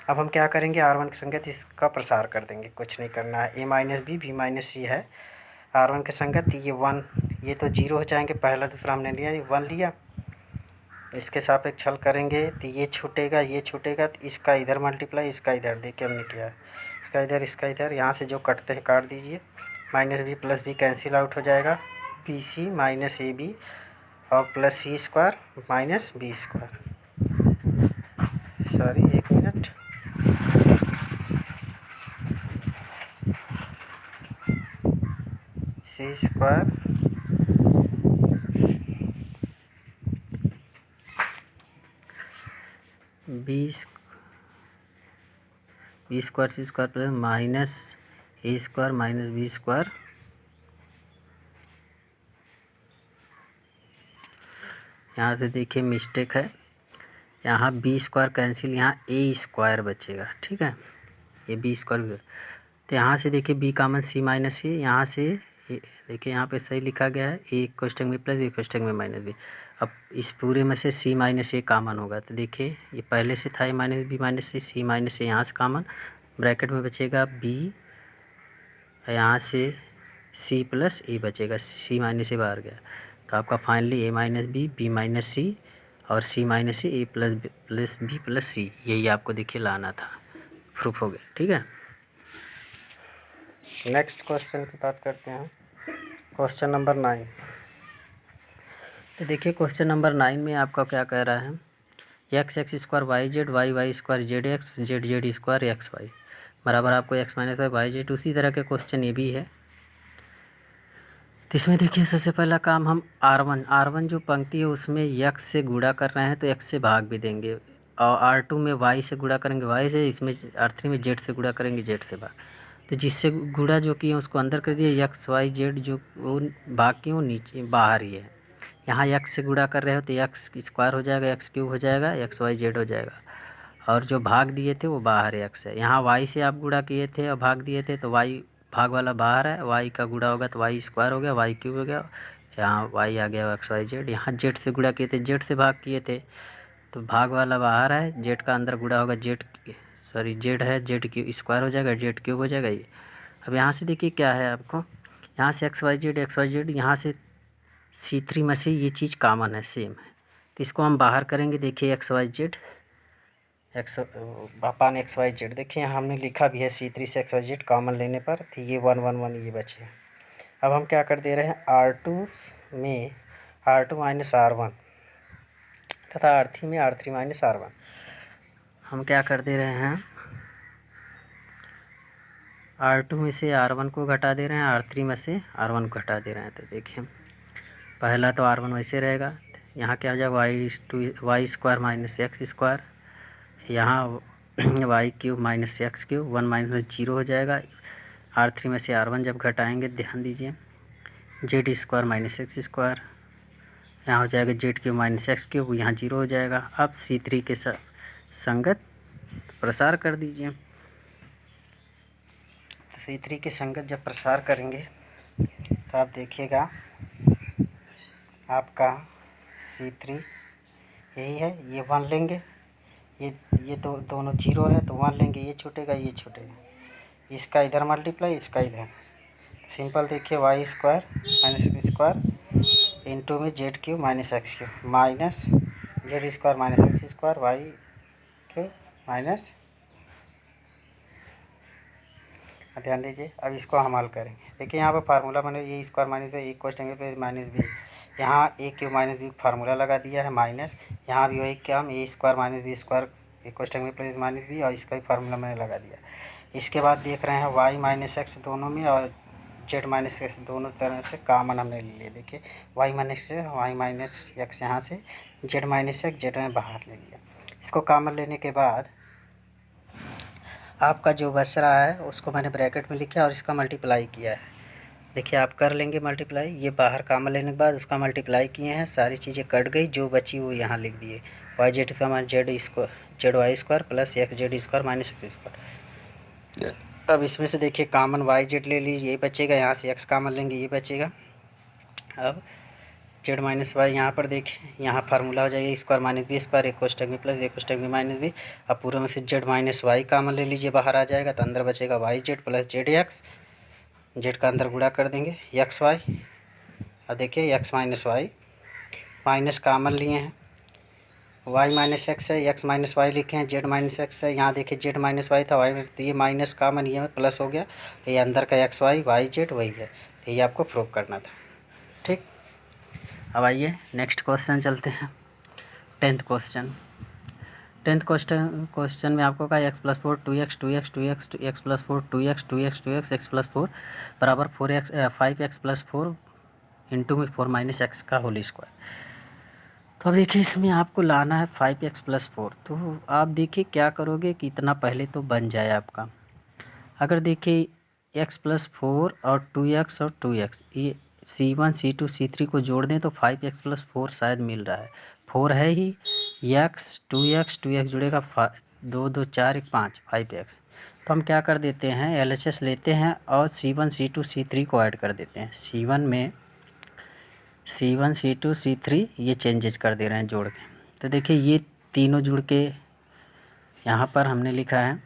Speaker 1: अब हम क्या करेंगे, R1 की संगत इसका प्रसार कर देंगे, कुछ नहीं करना है। A माइनस बी माइनस सी है, R1 की संगत ये 1, ये तो 0 हो जाएंगे, पहला दूसरा हमने लिया 1 लिया, इसके सापेक्ष छल करेंगे तो ये छूटेगा तो इसका इधर मल्टीप्लाई, इसका इधर, देखिए हमने किया है, इसका इधर, यहाँ से जो कटते हैं काट दीजिए, minus B plus B cancel out हो जाएगा, B C minus A B और plus C square minus B square, sorry एक minute, C square B square C square plus minus ए स्क्वायर माइनस बी स्क्वायर, यहाँ से देखिए मिस्टेक है, यहाँ बी स्क्वायर कैंसिल, यहाँ ए स्क्वायर बचेगा, ठीक है, ये बी स्क्वायर। तो यहाँ से देखिए बी कॉमन सी माइनस ए, यहाँ से देखिए यहाँ पे सही लिखा गया है, ए कोष्टक में प्लस, ए कोष्टक में माइनस बी। अब इस पूरे में से सी माइनस ए कॉमन होगा, तो देखिए ये पहले से था ए माइनस बी माइनस सी माइनस ए, यहाँ से कॉमन, ब्रैकेट में बचेगा बी, यहाँ से सी प्लस ए बचेगा, सी माइनस ए बाहर गया, तो आपका फाइनली ए माइनस बी माइनस सी और सी माइनस सी, ए प्लस बी प्लस सी, यही आपको देखिए लाना था, प्रूफ हो गया, ठीक है। नेक्स्ट क्वेश्चन की बात करते हैं, क्वेश्चन नंबर 9। तो देखिए क्वेश्चन नंबर 9 में आपका क्या कह रहा है, x square y z y square z x z square x y बराबर आपको एक्स माइनस वाई जेड। उसी तरह के क्वेश्चन ये भी है। तो इसमें देखिए सबसे पहला काम हम R1 जो पंक्ति है उसमें x से गुणा कर रहे हैं तो x से भाग भी देंगे, और R2 में y से गुणा करेंगे y से, इसमें R3 में z से गुणा करेंगे z से भाग। तो जिससे गुणा जो किए उसको अंदर कर दिए, x y z जो वो भाग की वो नीचे बाहर ही है। यहाँ x से गुणा कर रहे हो तो x स्क्वायर हो जाएगा, x क्यूब हो जाएगा, x y z हो जाएगा, और जो भाग दिए थे वो बाहर x है। यहाँ y से आप गुणा किए थे और भाग दिए थे तो y भाग वाला बाहर है, y का गुणा होगा तो y स्क्वायर हो गया, y क्यूब हो गया, यहाँ y आ गया x y z। यहाँ z से गुणा किए थे, z से भाग किए थे तो भाग वाला बाहर है, z का अंदर गुणा होगा, z है, z क्यू स्क्वायर हो जाएगा, z क्यूब हो जाएगा ये। अब यहाँ से देखिए क्या है आपको, यहाँ से x y z, यहाँ से C3 में से ये चीज़ कॉमन है, सेम है, तो इसको हम बाहर करेंगे। देखिए x y z अपान एक्स वाई जेड, देखिए यहाँ हमने लिखा भी है C3 से एक्स वाई जेड कॉमन लेने पर, तो ये 1 1 1 ये बचे। अब हम क्या कर दे रहे हैं, R2 में R2 माइनस R1 तथा R3 में R3 माइनस R1, हम क्या कर दे रहे हैं, R2 में से R1 को घटा दे रहे हैं, R3 में से R1 को घटा दे रहे हैं। तो देखिए पहला तो R1 वैसे रहेगा, यहाँ क्या हो जाएगा Y square minus x square, यहाँ Y cube minus X cube, 1 minus 0 हो जाएगा। R3 में से R1 जब घटाएंगे ध्यान दीजिए, Z square minus x square, यहाँ हो जाएगा Z cube minus X cube, यहाँ 0 हो जाएगा। अब C3 के संगत प्रसार कर दीजिए, तो C3 के संगत जब प्रसार करेंगे तो आप देखिएगा आपका C3 यही है, ये 1 लेंगे, ये दोनों जीरो है तो 1 लेंगे, ये छूटेगा ये छूटेगा, इसका इधर मल्टीप्लाई इसका इधर, सिंपल देखिए Y square minus x square into में Z Q minus X Q minus Z square minus x square Y Q minus, ध्यान दीजिए। अब इसको हम हल करेंगे, देखिए यहाँ पर फार्मूला बने ए स्क्वायर माइनस ए क्वेश्चन पे माइनस बी, यहाँ ए क्यू माइनस बी फार्मूला लगा दिया है माइनस, यहाँ भी वही क्या हम ए स्क्वायर माइनस बी स्क्वायर ए क्वेश्चन में प्लस माइनस बी और इसका भी फार्मूला मैंने लगा दिया। इसके बाद देख रहे हैं वाई माइनस एक्स दोनों में और जेड माइनस एक्स दोनों तरह से कामन हमने ले लिया। देखिए वाई माइनस एक्स यहाँ से, जेड माइनस एक्स जेड में बाहर ले लिया। इसको कामन लेने के बाद आपका जो बच रहा है उसको मैंने ब्रैकेट में लिखा और इसका मल्टीप्लाई किया है। देखिए आप कर लेंगे मल्टीप्लाई, ये बाहर कामन लेने के बाद उसका मल्टीप्लाई किए हैं, सारी चीज़ें कट गई, जो बची वो यहाँ लिख दिए वाई जेड समान z y square plus x z square minus x square. अब इसमें से देखिए कामन वाई जेड ले लीजिए, ये बचेगा, यहाँ से एक्स कामन लेंगे ये बचेगा। अब जेड माइनस वाई यहाँ पर देखिए, यहाँ फार्मूला हो जाएगा स्क्वायर माइनस बी स्क्वायर एक कोष्टक में प्लस एक कोष्टक में माइनस बी। अब पूरे में से जेड माइनस वाई कामन ले लीजिए, बाहर आ जाएगा तो अंदर बचेगा y z plus z x, z का अंदर गुणा कर देंगे एक्स वाई। अब देखिए x minus y minus common लिए हैं, वाई माइनस एक्स है, एक्स माइनस वाई लिखे हैं, जेड माइनस एक्स है, यहाँ देखिए जेड माइनस वाई था वाई, तो ये माइनस कामन ये प्लस हो गया, ये अंदर का एक्स वाई जेड वही है, तो ये आपको प्रूव करना था। ठीक, अब आइए नेक्स्ट क्वेश्चन चलते हैं। 10th क्वेश्चन में आपको कहा x plus 4 2x x plus 4 2x x plus 4 बराबर 5x प्लस 4 इंटू में 4 माइनस एक्स का होल स्क्वायर। तो अब देखिए इसमें आपको लाना है 5x प्लस 4, तो आप देखिए क्या करोगे कि इतना पहले तो बन जाए आपका। अगर देखिए x प्लस 4 और 2x और 2x ये C1 C2 C3 को जोड़ दें तो 5x प्लस 4 शायद मिल रहा है, 4 है ही, x 2x जुड़ेगा 2 2 4 1 5 5x। तो हम क्या कर देते हैं LHS लेते हैं और C1 C2 C3 को ऐड कर देते हैं, C1 में C1 C2 C3 ये चेंजेस कर दे रहे हैं जोड़ के। तो देखिए ये तीनों जुड़ के यहाँ पर हमने लिखा है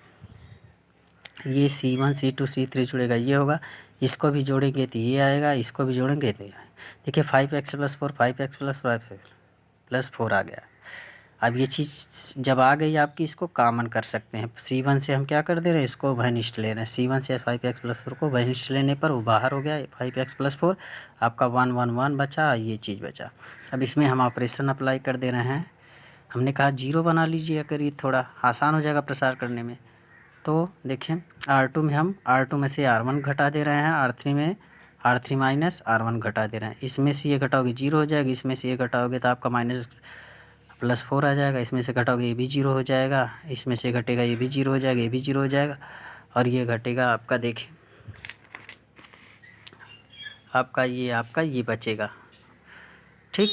Speaker 1: ये C1 C2 C3 जुड़ेगा ये होगा, इसको भी जोड़ेंगे तो ये आएगा, इसको भी जोड़ेंगे तो देखिए 5x प्लस 4 5x प्लस 4 आ गया। अब ये चीज़ जब आ गई आपकी, इसको कामन कर सकते हैं, C1 से हम क्या कर दे रहे हैं इसको वनिष्ठ ले रहे हैं, C1 से 5x प्लस 4 को वनिष्ठ लेने पर वो बाहर हो गया 5x प्लस 4, आपका 1 1 1 बचा, ये चीज़ बचा। अब इसमें हम ऑपरेशन अप्लाई कर दे रहे हैं, हमने कहा 0 बना लीजिए, अगर ये थोड़ा आसान हो जाएगा प्रसार करने में। तो देखिए R2 में हम R2 में से R1 घटा दे रहे हैं, R3 में R3 माइनस R1 घटा दे रहे हैं, इसमें से ये घटाओगे 0 हो जाएगा, इसमें से ये घटाओगे तो आपका माइनस प्लस 4 आ जाएगा, इसमें से घटाओगे ये भी 0 हो जाएगा, इसमें से घटेगा ये भी 0 हो जाएगा, ये भी 0 हो जाएगा और ये घटेगा आपका, देखिए आपका ये बचेगा। ठीक,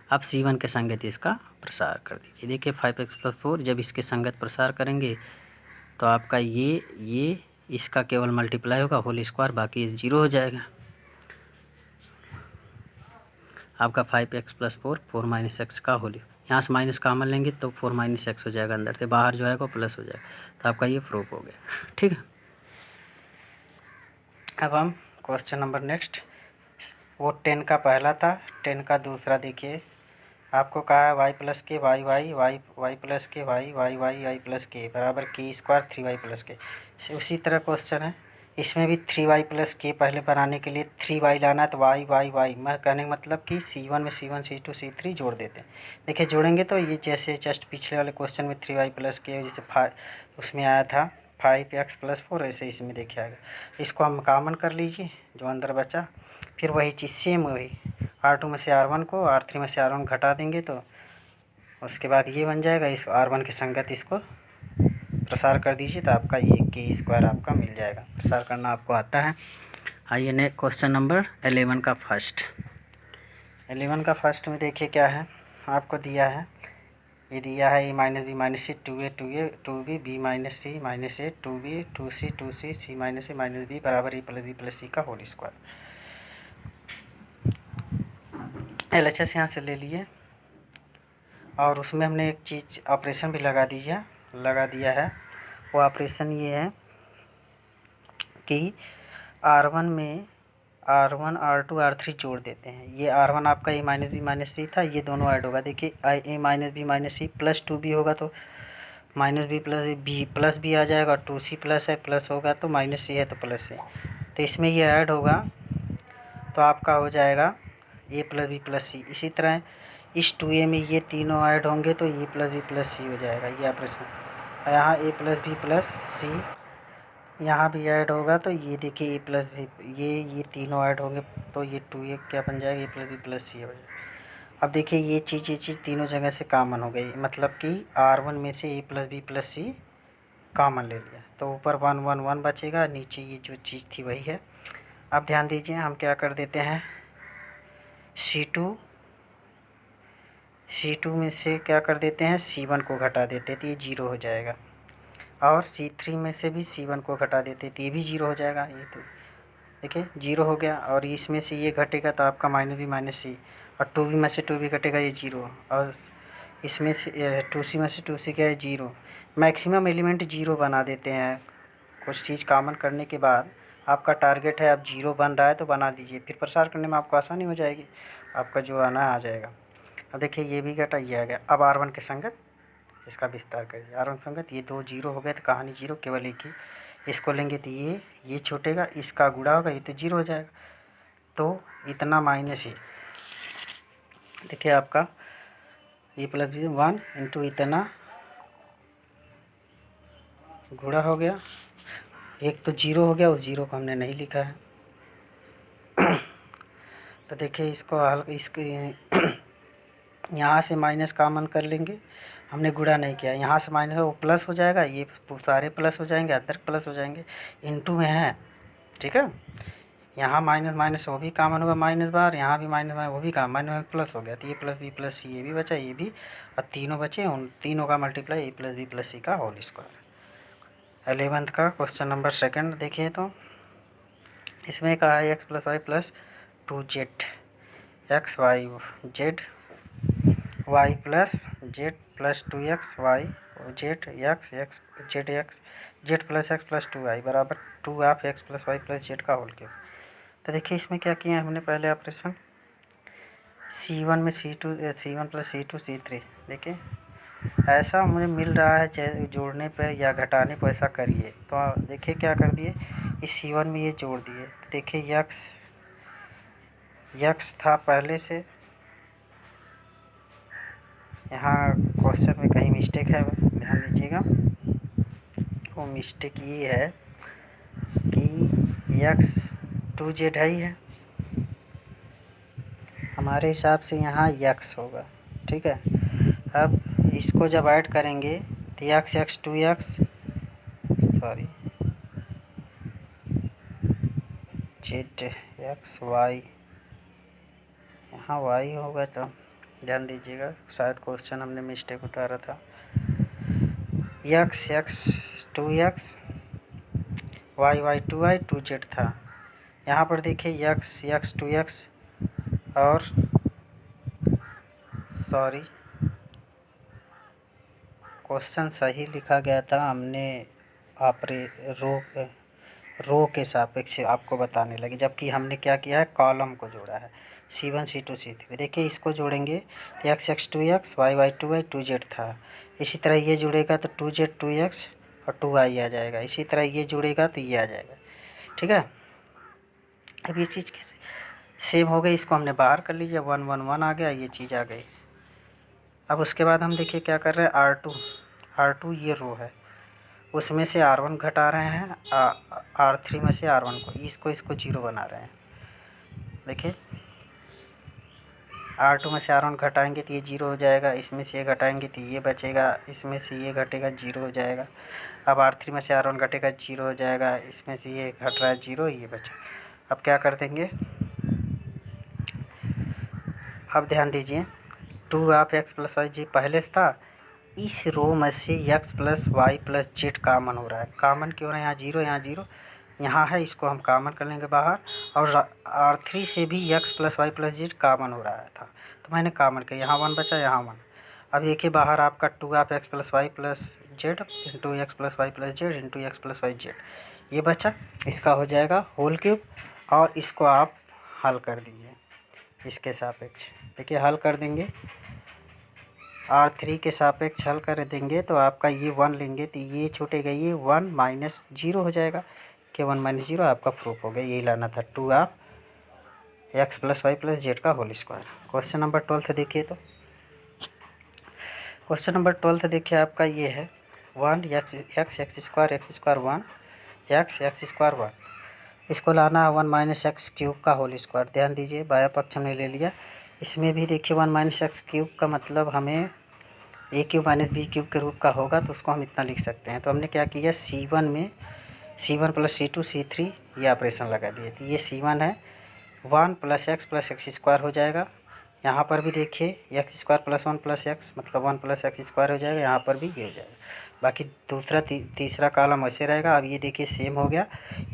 Speaker 1: अब C1 के संगत इसका प्रसार कर दीजिए, देखिए 5x प्लस 4 जब इसके संगत प्रसार करेंगे तो आपका ये इसका केवल मल्टीप्लाई होगा होल स्क्वायर, बाकी 0 हो जाएगा। आपका 5x प्लस 4 माइनस एक्स का होल, यहाँ से माइनस कामन लेंगे तो 4 माइनस एक्स हो जाएगा, अंदर से बाहर जो आएगा प्लस हो जाएगा, तो आपका ये प्रूफ हो गया। ठीक है, अब हम क्वेश्चन नंबर नेक्स्ट, वो 10 का पहला था, 10 का दूसरा देखिए आपको कहा है वाई प्लस के वाई प्लस के वाई प्लस के बराबर के स्क्वायर 3y प्लस के। उसी तरह क्वेश्चन है, इसमें भी 3y प्लस के पहले बनाने के लिए 3y लाना है, तो वाई मैं कहने का मतलब कि C1 में C1 C2 C3 जोड़ देते हैं। देखिए जोड़ेंगे तो ये जैसे जस्ट पिछले वाले क्वेश्चन में 3y प्लस के जैसे उसमें आया था 5x प्लस 4, ऐसे इसमें देखिए आएगा, इसको हम कॉमन कर लीजिए जो अंदर बचा, फिर वही चीज़ सेम वही R2 में से R1 को R3 में से R1 घटा देंगे तो उसके बाद ये बन जाएगा, इस R1 के संगत इसको प्रसार कर दीजिए तो आपका ये के स्क्वायर आपका मिल जाएगा, प्रसार करना आपको आता है। आइए नेक्स्ट क्वेश्चन नंबर 11 का फर्स्ट में देखिए क्या है आपको दिया है, ये दिया है A minus b minus C 2b B minus C minus A 2b 2c C minus A minus B बराबर ए प्लस बी प्लस सी का होल स्क्वायर। LHS यहाँ से ले लिए, और उसमें हमने एक चीज़ ऑपरेशन भी लगा दिया है। वो ऑपरेशन ये है कि R1 में R1 R2 R3 जोड़ देते हैं। ये R1 आपका a minus b minus c था, ये दोनों ऐड होगा। देखिए a minus b minus C plus 2b होगा तो माइनस बी प्लस बी आ जाएगा, और 2c प्लस है, प्लस होगा तो माइनस सी है तो प्लस है, तो इसमें ये ऐड होगा तो आपका हो जाएगा a प्लस बी प्लस सी। इसी तरह इस 2a में ये तीनों ऐड होंगे तो a प्लस बी प्लस सी हो जाएगा, ये ऑपरेशन। यहाँ a प्लस बी प्लस सी यहाँ भी ऐड होगा तो ये देखिए a प्लस बी, ये तीनों ऐड होंगे तो ये 2a क्या बन जाएगा, a प्लस बी प्लस सी हो जाएगा। अब देखिए ये चीज़ तीनों जगह से कॉमन हो गई, मतलब कि R1 में से a plus b plus c common ले लिया, तो ऊपर 1 1 1 बचेगा, नीचे ये जो चीज़ थी वही है। अब ध्यान दीजिए, हम क्या कर देते हैं, C2 में से क्या कर देते हैं, C1 को घटा देते तो ये 0 हो जाएगा, और C3 में से भी C1 को घटा देते तो ये भी 0 हो जाएगा। ये तो देखिए 0 हो गया, और इसमें से ये घटेगा तो आपका माइनस बी माइनस सी, और 2b में से 2b घटेगा, ये 0, और इसमें से 2c में से 2c क्या है, 0। मैक्सिमम एलिमेंट 0 बना देते हैं। कुछ चीज़ कॉमन करने के बाद आपका टारगेट है अब 0 बन रहा है तो बना दीजिए, फिर प्रसार करने में आपको आसानी हो जाएगी, आपका जो आना आ जाएगा। अब देखिए ये भी घटा, ये आ गया। अब R1 के संगत इसका विस्तार करिए, R1 संगत ये 2 0 हो गए तो कहानी 0, केवल एक ही। इसको लेंगे तो ये छूटेगा, इसका गुणा होगा, ये तो 0 हो जाएगा, तो इतना माइनस ही देखिए आपका ये प्लस बी 1 इंटू इतना गुणा हो गया, एक तो 0 हो गया, उस 0 को हमने नहीं लिखा है। तो देखिए इसको हल इसके यहाँ से माइनस कॉमन कर लेंगे, हमने गुणा नहीं किया, यहाँ से माइनस वो प्लस हो जाएगा, ये सारे प्लस हो जाएंगे, अंदर प्लस हो जाएंगे, इनटू में है, ठीक है। यहाँ माइनस माइनस वो भी कॉमन होगा, माइनस बार, यहाँ भी माइनस वो भी कॉमन, माइनस प्लस हो गया, तो ये प्लस बी प्लस सी ये भी बचा, ये भी, और तीनों बचे, उन तीनों का मल्टीप्लाई ए प्लस बी प्लस सी का होल स्क्वायर। 11th का क्वेश्चन नंबर सेकंड देखिए, तो इसमें कहा है x plus Y plus 2z, x y z, y plus z plus 2x y z x z plus x plus 2y बराबर 2 of x plus Y plus z का होल क्यूब। तो देखिए इसमें क्या किया है हमने, पहले ऑपरेशन C1 में C1 प्लस C2 C3, देखिए ऐसा मुझे मिल रहा है जोड़ने पे या घटाने पे, ऐसा करिए। तो देखिए क्या कर दिए, इस C1 में ये जोड़ दिए, देखिए यक्स था पहले से, यहाँ क्वेश्चन में कहीं मिस्टेक है, ध्यान दीजिएगा। वो मिस्टेक ये है कि यक्स 2z ही है, हमारे हिसाब से यहाँ यक्स होगा, ठीक है। अब इसको जब ऐड करेंगे तो यक्स x 2x, sorry z x y, यहाँ वाई होगा, तो ध्यान दीजिएगा, शायद क्वेश्चन हमने मिस्टेक उतारा था। X x 2x Y 2y 2z था, यहाँ पर देखिए यक्स 2x, और सॉरी क्वेश्चन सही लिखा गया था, हमने रो के सापेक्ष आपको बताने लगे, जबकि हमने क्या किया है, कॉलम को जोड़ा है, C1 C2 C3। देखिए इसको जोड़ेंगे तो x 2x Y 2y 2z था, इसी तरह ये जुड़ेगा तो 2z 2x और 2y आ जाएगा, इसी तरह ये जुड़ेगा तो ये आ जाएगा, ठीक है। अब ये चीज़ सेम हो गई, इसको हमने बाहर कर लीजिए, 1 1 1 आ गया, ये चीज़ आ गई। अब उसके बाद हम देखिए क्या कर रहे हैं, R2 ये रो है, उसमें से R1 घटा रहे हैं, R3 में से R1 को, इसको 0 बना रहे हैं। देखिए R2 में से R1 घटाएंगे तो ये 0 हो जाएगा, इसमें से ये घटाएंगे तो ये बचेगा, इसमें से ये घटेगा 0 हो जाएगा। अब R3 में से R1 घटेगा 0 हो जाएगा, इसमें से ये घट रहा है 0, ये बचा। अब क्या कर देंगे, अब ध्यान दीजिए, 2 ऑफ एक्स प्लस वाई जी पहले से था, इस रो में से X plus Y plus Z common हो रहा है, कामन क्यों हो रहा है, यहाँ 0 यहाँ है, इसको हम कामन कर लेंगे बाहर, और R3 से भी X plus Y plus Z common हो रहा था, तो मैंने कामन किया, यहाँ 1 बचा, यहाँ 1, अब देखिए बाहर आपका 2 x plus Y plus z into x plus Y plus z into x plus y z ये बचा, इसका हो जाएगा होल क्यूब। और इसको आप हल कर दीजिए इसके सापेक्ष। देखिए हल कर देंगे, R3 के सापेक्ष हल कर देंगे तो आपका ये 1 लेंगे तो ये छूटेगा, ये 1 माइनस 0 हो जाएगा कि 1 माइनस 0 आपका प्रूफ हो गया। यही लाना था 2 x plus Y plus z का होल स्क्वायर। क्वेश्चन नंबर 12 देखिए, तो क्वेश्चन नंबर 12 देखिए आपका ये है 1 एक्स स्क्वायर 1 एक्स स्क्वायर 1, इसको लाना है 1 माइनस एक्स क्यूब का होल स्क्वायर। ध्यान दीजिए बाया पक्ष हमने ले लिया। इसमें भी देखिए 1 माइनस एक्स क्यूब का मतलब हमें ए क्यूब माइनस बी क्यूब के रूप का होगा, तो उसको हम इतना लिख सकते हैं। तो हमने क्या किया, C1 में C1 प्लस C2 C3 ये ऑपरेशन लगा दिए। तो ये C1 है 1 प्लस एक्स स्क्वायर हो जाएगा। यहाँ पर भी देखिए x square plus 1 plus x मतलब 1 प्लस एक्स स्क्वायर हो जाएगा। यहाँ पर भी ये हो जाएगा। बाकी दूसरा तीसरा कॉलम ऐसे रहेगा। अब ये देखिए सेम हो गया,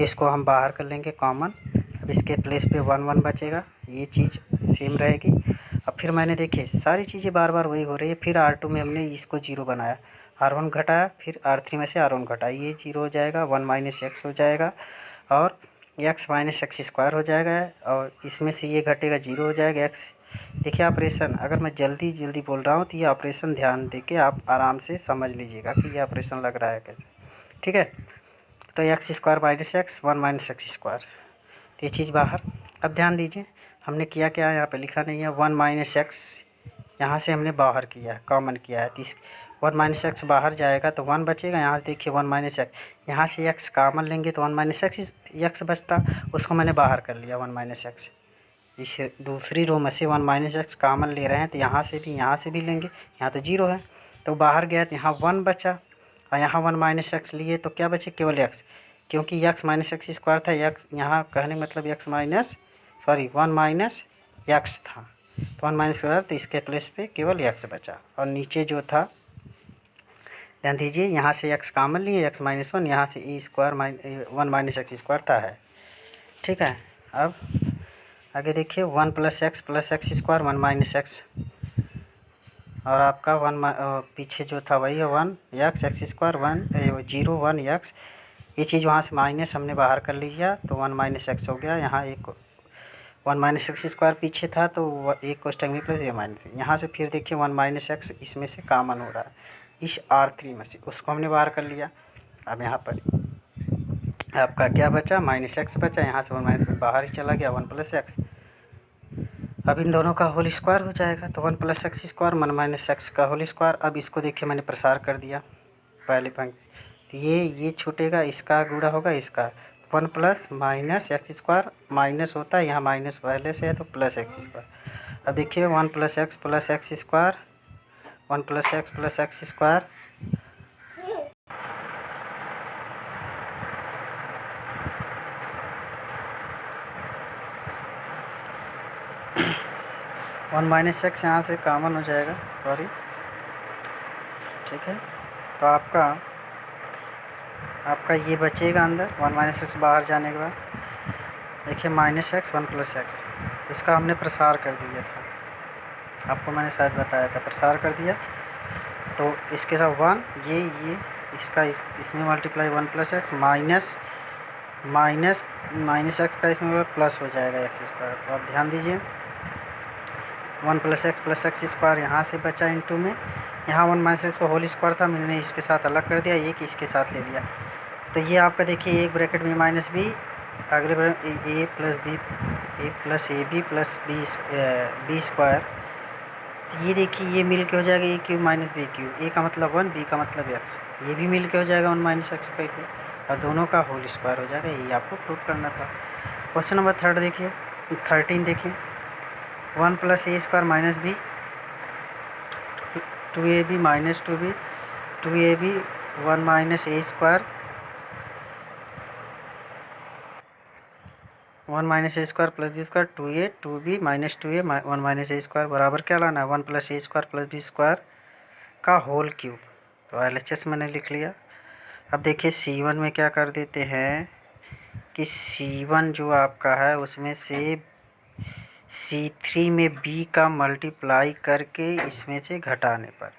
Speaker 1: इसको हम बाहर कर लेंगे कॉमन। अब इसके प्लेस पे 1 1 बचेगा, ये चीज़ सेम रहेगी। अब फिर मैंने देखिए सारी चीज़ें बार बार वही हो रही है। फिर R2 में हमने इसको 0 बनाया, R1 घटाया, फिर R3 में से R1 घटाया, ये 0 हो जाएगा, 1 माइनस एक्स हो जाएगा और एक्स माइनस एक्स स्क्वायर हो जाएगा। और इसमें से ये घटेगा 0 हो जाएगा एक्स। देखिए ऑपरेशन अगर मैं जल्दी जल्दी बोल रहा हूँ तो ये ऑपरेशन ध्यान दे के आप आराम से समझ लीजिएगा कि ये ऑपरेशन लग रहा है कैसे, ठीक है। तो x square minus x 1 minus x square, तो ये चीज़ बाहर। अब ध्यान दीजिए हमने किया क्या है, यहाँ पे लिखा नहीं है 1 माइनस एक्स, यहाँ से हमने बाहर किया है, कॉमन किया है। 1 माइनस एक्स बाहर जाएगा तो 1 बचेगा। यहाँ देखिए 1 माइनस एक्स, यहाँ से एक्स कॉमन लेंगे तो 1 माइनस एक्स बचता, उसको मैंने बाहर कर लिया 1 माइनस एक्स। इस दूसरी रो में से 1 माइनस एक्स कॉमन ले रहे हैं तो यहाँ से भी लेंगे, यहाँ तो 0 है तो बाहर गया तो यहाँ 1 बचा। और यहाँ 1 माइनस एक्स लिए तो क्या बचे, केवल एक्स, क्योंकि एक्स माइनस एक्स स्क्वायर था। एक्स यहाँ कहने मतलब एक्स माइनस 1 माइनस एक्स था, तो 1 माइनस स्क्वायर, तो इसके प्लेस पे केवल एक्स बचा। और नीचे जो था ध्यान दीजिए यहाँ से एक्स कॉमन लिए एक्स माइनस 1, यहाँ से ए स्क्वायर 1 माइनस एक्स स्क्वायर था है, ठीक है। अब आगे देखिए 1 plus x square 1 minus x, और आपका 1 पीछे जो था वही है 1 एक्स स्क्वायर 0 1 एक्स। ये चीज़ वहाँ से माइनस हमने बाहर कर लिया तो 1 माइनस एक्स हो गया। यहाँ एक 1 माइनस एक्स स्क्वायर पीछे था तो एक कोष्टक में प्लस ये माइनस, यहाँ से फिर देखिए 1 माइनस एक्स इसमें से कॉमन हो रहा है इस R3 में से, उसको हमने बाहर कर लिया। अब यहाँ पर आपका क्या बचा, माइनस एक्स बचा, यहाँ से 1 माइनस बाहर ही चला गया 1 प्लस एक्स। अब इन दोनों का होल स्क्वायर हो जाएगा तो 1 plus x square 1 minus x का होल स्क्वायर। अब इसको देखिए मैंने प्रसार कर दिया पहली पंक्ति, तो ये छूटेगा, इसका गुणा होगा इसका 1 plus minus x square, minus होता है यहाँ माइनस पहले से है तो प्लस एक्स स्क्वायर। अब देखिए 1 plus x square 1 plus x square 1 minus x यहाँ से कॉमन हो जाएगा, सॉरी, ठीक है। तो आपका ये बचेगा अंदर 1 माइनस एक्स बाहर जाने के बाद देखिए माइनस एक्स 1 प्लस एक्स, इसका हमने प्रसार कर दिया था, आपको मैंने शायद बताया था, प्रसार कर दिया तो इसके साथ 1 ये इसका इसमें multiply 1 plus x minus x का इसमें प्लस हो जाएगा एक्स स्क्वायर। तो आप ध्यान दीजिए 1 प्लस एक्स स्क्वायर यहाँ से बचा इंटू में, यहाँ 1 माइनस एक्स का होल स्क्वायर था, मैंने इसके साथ अलग कर दिया, एक इसके साथ ले लिया। तो ये आपका देखिए एक ब्रैकेट में माइनस बी, अगले bracket a plus a b plus b square. तो ये देखिए ये मिल के हो जाएगा a cube minus b cube, a का मतलब 1 बी का मतलब एक्स, ये भी मिल के हो जाएगा 1 माइनस एक्स का क्यूब, और दोनों का होल स्क्वायर हो जाएगा। यही आपको प्रूव करना था। क्वेश्चन नंबर 3 देखिए 13 देखिए 1 plus a square minus b 2ab minus 2b 1 minus A square 1 minus A square plus b square 2a 2b minus 2a 1 minus A square बराबर क्या लाना है 1 plus a square plus b square का होल क्यूब। तो LHS मैंने लिख लिया। अब देखिए C1 में क्या कर देते हैं कि C1 जो आपका है उसमें से C3 में B का मल्टीप्लाई करके इसमें से घटाने पर,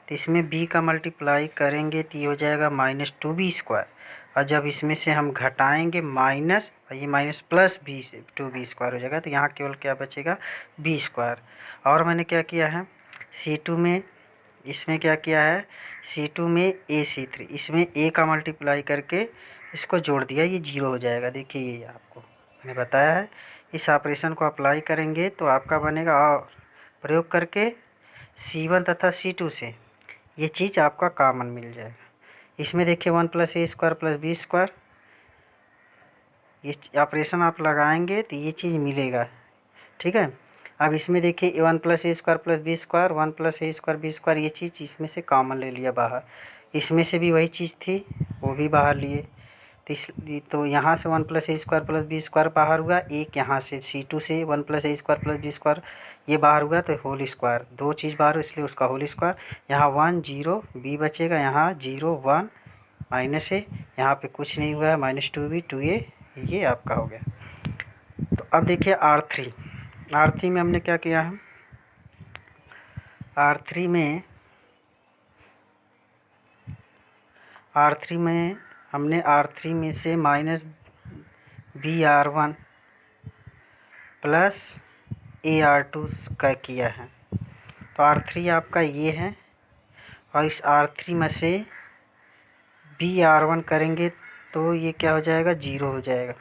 Speaker 1: तो इसमें B का मल्टीप्लाई करेंगे तो ये हो जाएगा -2B², और जब इसमें से हम घटाएंगे माइनस, ये माइनस प्लस बी से 2B² हो जाएगा, तो यहाँ केवल क्या बचेगा B²। और मैंने क्या किया है C2 में, इसमें क्या किया है C2 में AC3, इसमें A का मल्टीप्लाई करके इसको जोड़ दिया, ये 0 हो जाएगा। देखिए ये आपको मैंने बताया है, इस ऑपरेशन को अप्लाई करेंगे तो आपका बनेगा, और प्रयोग करके C1 तथा C2 से ये चीज़ आपका कॉमन मिल जाएगा। इसमें देखिए 1 + A² + B², ये ऑपरेशन आप लगाएंगे तो ये चीज़ मिलेगा, ठीक है। अब इसमें देखिए 1 + A² + B², 1 + A² B², ये चीज़ इसमें से कॉमन ले लिया बाहर, इसमें से भी वही चीज़ थी वो भी बाहर लिए, तो यहाँ से 1 + A² + B² बाहर हुआ, एक यहाँ से C2 से 1 + A² + B² ये बाहर हुआ, तो होल स्क्वायर, दो चीज़ बाहर हो इसलिए उसका होल स्क्वायर। यहाँ 1 0 B बचेगा, यहाँ 0 1 माइनस है, यहाँ पे कुछ नहीं हुआ है, -2B 2A, ये आपका हो गया। तो अब देखिए R3 में हमने क्या किया है, R3 में हमने R3 में से -BR1 + AR2 का किया है, तो R3 आपका ये है, और इस R3 में से BR1 करेंगे तो ये क्या हो जाएगा 0 हो जाएगा,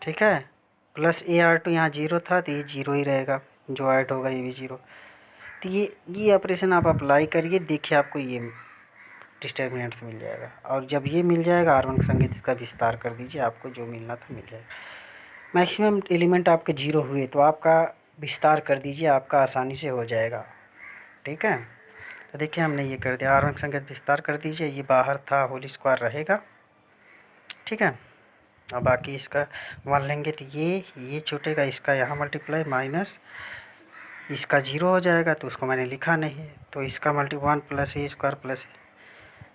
Speaker 1: ठीक है, प्लस AR2 यहाँ 0 था तो ये 0 ही रहेगा, जो ऐड होगा ये भी 0। तो ये ऑपरेशन आप अप्लाई करिए, देखिए आपको ये डिटर्मिनेंट्स मिल जाएगा, और जब ये मिल जाएगा R1 संगत इसका विस्तार कर दीजिए, आपको जो मिलना था मिल जाएगा। मैक्सिमम एलिमेंट आपके 0 हुए तो आपका विस्तार कर दीजिए, आपका आसानी से हो जाएगा, ठीक है। तो देखिए हमने ये कर दिया, R1 संगत विस्तार कर दीजिए, ये बाहर था होल स्क्वायर रहेगा, ठीक है। और बाकी इसका 1 लेंगे तो ये छूटेगा, इसका यहाँ मल्टीप्लाई माइनस इसका 0 हो जाएगा, तो उसको मैंने लिखा नहीं है, तो इसका 1 + A² +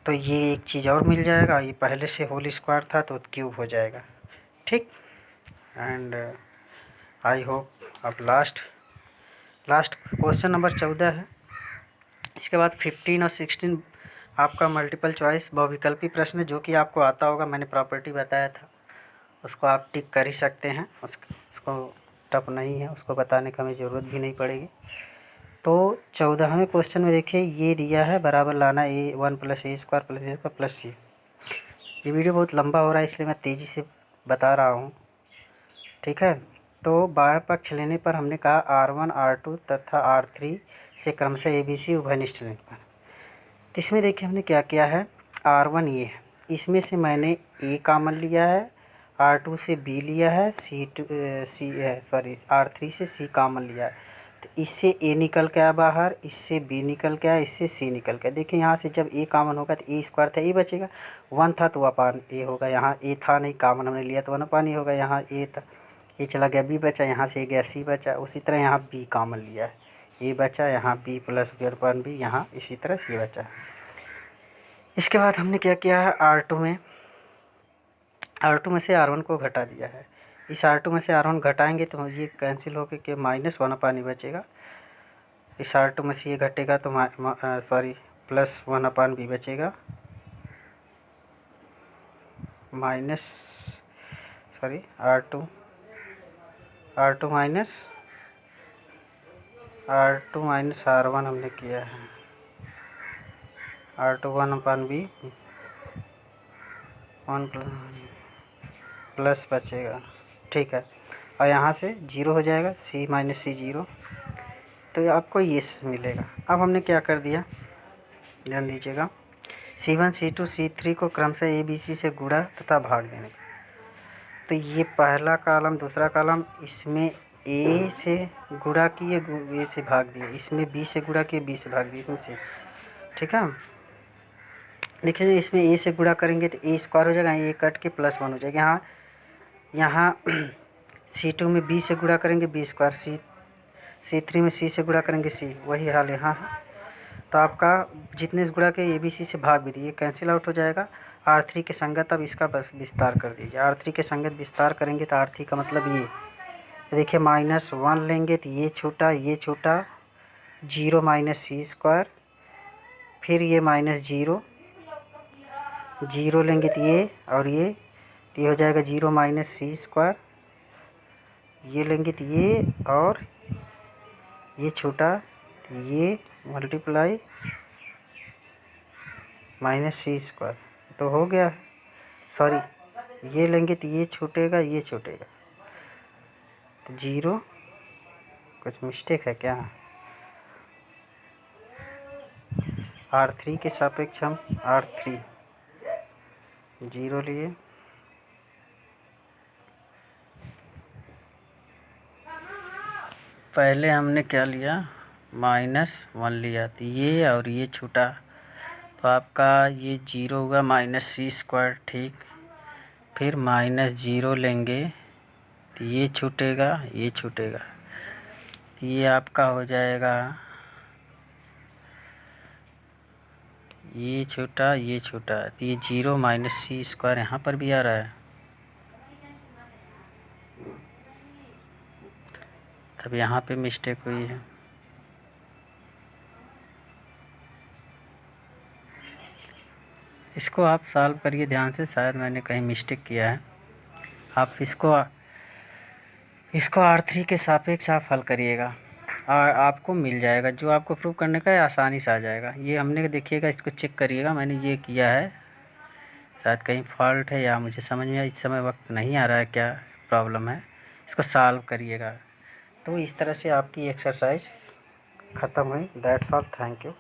Speaker 1: तो ये एक चीज़ और मिल जाएगा, ये पहले से होल स्क्वायर था तो क्यूब हो जाएगा, ठीक। एंड आई होप अब लास्ट क्वेश्चन नंबर 14 है, इसके बाद 15 और 16 आपका मल्टीपल चॉइस बहुविकल्पी प्रश्न है, जो कि आपको आता होगा, मैंने प्रॉपर्टी बताया था, उसको आप टिक कर ही सकते हैं, उसको टफ नहीं है, उसको बताने का हमें ज़रूरत भी नहीं पड़ेगी। तो 14वें क्वेश्चन में देखिए ये दिया है, बराबर लाना A1 + A² + B² + C। ये वीडियो बहुत लंबा हो रहा है इसलिए मैं तेज़ी से बता रहा हूँ, ठीक है। तो बाएं पक्ष लेने पर हमने कहा R1 R2 तथा R3 से क्रमशः ABC उभयनिष्ठ लेने पर, तो इसमें देखिए हमने क्या किया है, R1 ये है, इसमें से मैंने A कॉमन लिया है, R2 से B लिया है, R3 से C कॉमन लिया है, तो इससे A निकल के आया बाहर, इससे B निकल के आया, इससे C निकल के, देखिए यहाँ से जब A कॉमन होगा तो A² था, A बचेगा, 1 था तो 1/A होगा, यहाँ A था नहीं कॉमन हमने लिया तो 1/A होगा, यहाँ A था, ये चला गया, B बचा, यहाँ से गया C बचा, उसी तरह यहाँ B कॉमन लिया है, A बचा, यहाँ B + B, यहाँ इसी तरह C बचा। इसके बाद हमने क्या किया है, R2 में से R1 को घटा दिया है, इस R2 में से R1 घटाएंगे तो ये कैंसिल होकर के -1/A बचेगा, इस R2 में से ये घटेगा तो +1/B बचेगा, R2 -R1 हमने किया है, R2 1/B 1 प्लस बचेगा, ठीक है, और यहाँ से 0 हो जाएगा, C - C 0, तो आपको ये मिलेगा। अब हमने क्या कर दिया, ध्यान दीजिएगा, C1 C2 C3 को क्रमशः ABC से गुणा तथा भाग देने, तो ये पहला कॉलम दूसरा कॉलम, इसमें A से गुणा किए, A से भाग दिए, इसमें B से गुणा किए, B से भाग दिए, इसमें से, ठीक है। देखिए इसमें A से गुणा करेंगे तो A² हो जाएगा, ये कट के +1 हो जाएगा, यहाँ C2 में B से गुणा करेंगे B², C3 में C से गुणा करेंगे C, वही हाल यहाँ है। तो आपका जितने से गुणा के ABC से भाग भी दिए, कैंसिल आउट हो जाएगा, R3 के संगत अब इसका बस विस्तार कर दीजिए, R3 के संगत विस्तार करेंगे तो R3 का मतलब ये तो देखिए -1 लेंगे तो ये छोटा, 0 माइनस सी स्क्वायर, फिर ये -0, 0 लेंगे तो ये और ये, तो ये हो जाएगा 0 माइनस सी स्क्वायर, ये लेंगे तो ये और ये छोटा, तो ये मल्टीप्लाई -c स्क्वायर, तो हो गया। सॉरी, ये लेंगे तो ये छूटेगा, ये छूटेगा, तो 0, कुछ मिस्टेक है क्या? R3 के सापेक्ष हम R3 0 लिए, पहले हमने क्या लिया, -1 लिया, तो ये और ये छूटा, तो आपका ये 0 होगा -c स्क्वायर, ठीक। फिर -0 लेंगे तो ये छूटेगा, ये छूटेगा, तो ये आपका हो जाएगा, ये छोटा, ये छोटा, तो ये 0 माइनस सी स्क्वायर यहाँ पर भी आ रहा है, तब यहाँ पे मिस्टेक हुई है। इसको आप सॉल्व करिए ध्यान से, शायद मैंने कहीं मिस्टेक किया है। आप इसको R3 के सापेक्ष आप हल करिएगा और आपको मिल जाएगा, जो आपको प्रूव करने का है आसानी से आ जाएगा। ये हमने देखिएगा, इसको चेक करिएगा, मैंने ये किया है, शायद कहीं फॉल्ट है या मुझे समझ में इस समय वक्त नहीं आ रहा है क्या प्रॉब्लम है, इसको सॉल्व करिएगा। तो इस तरह से आपकी एक्सरसाइज ख़त्म हुई। That's all, thank you.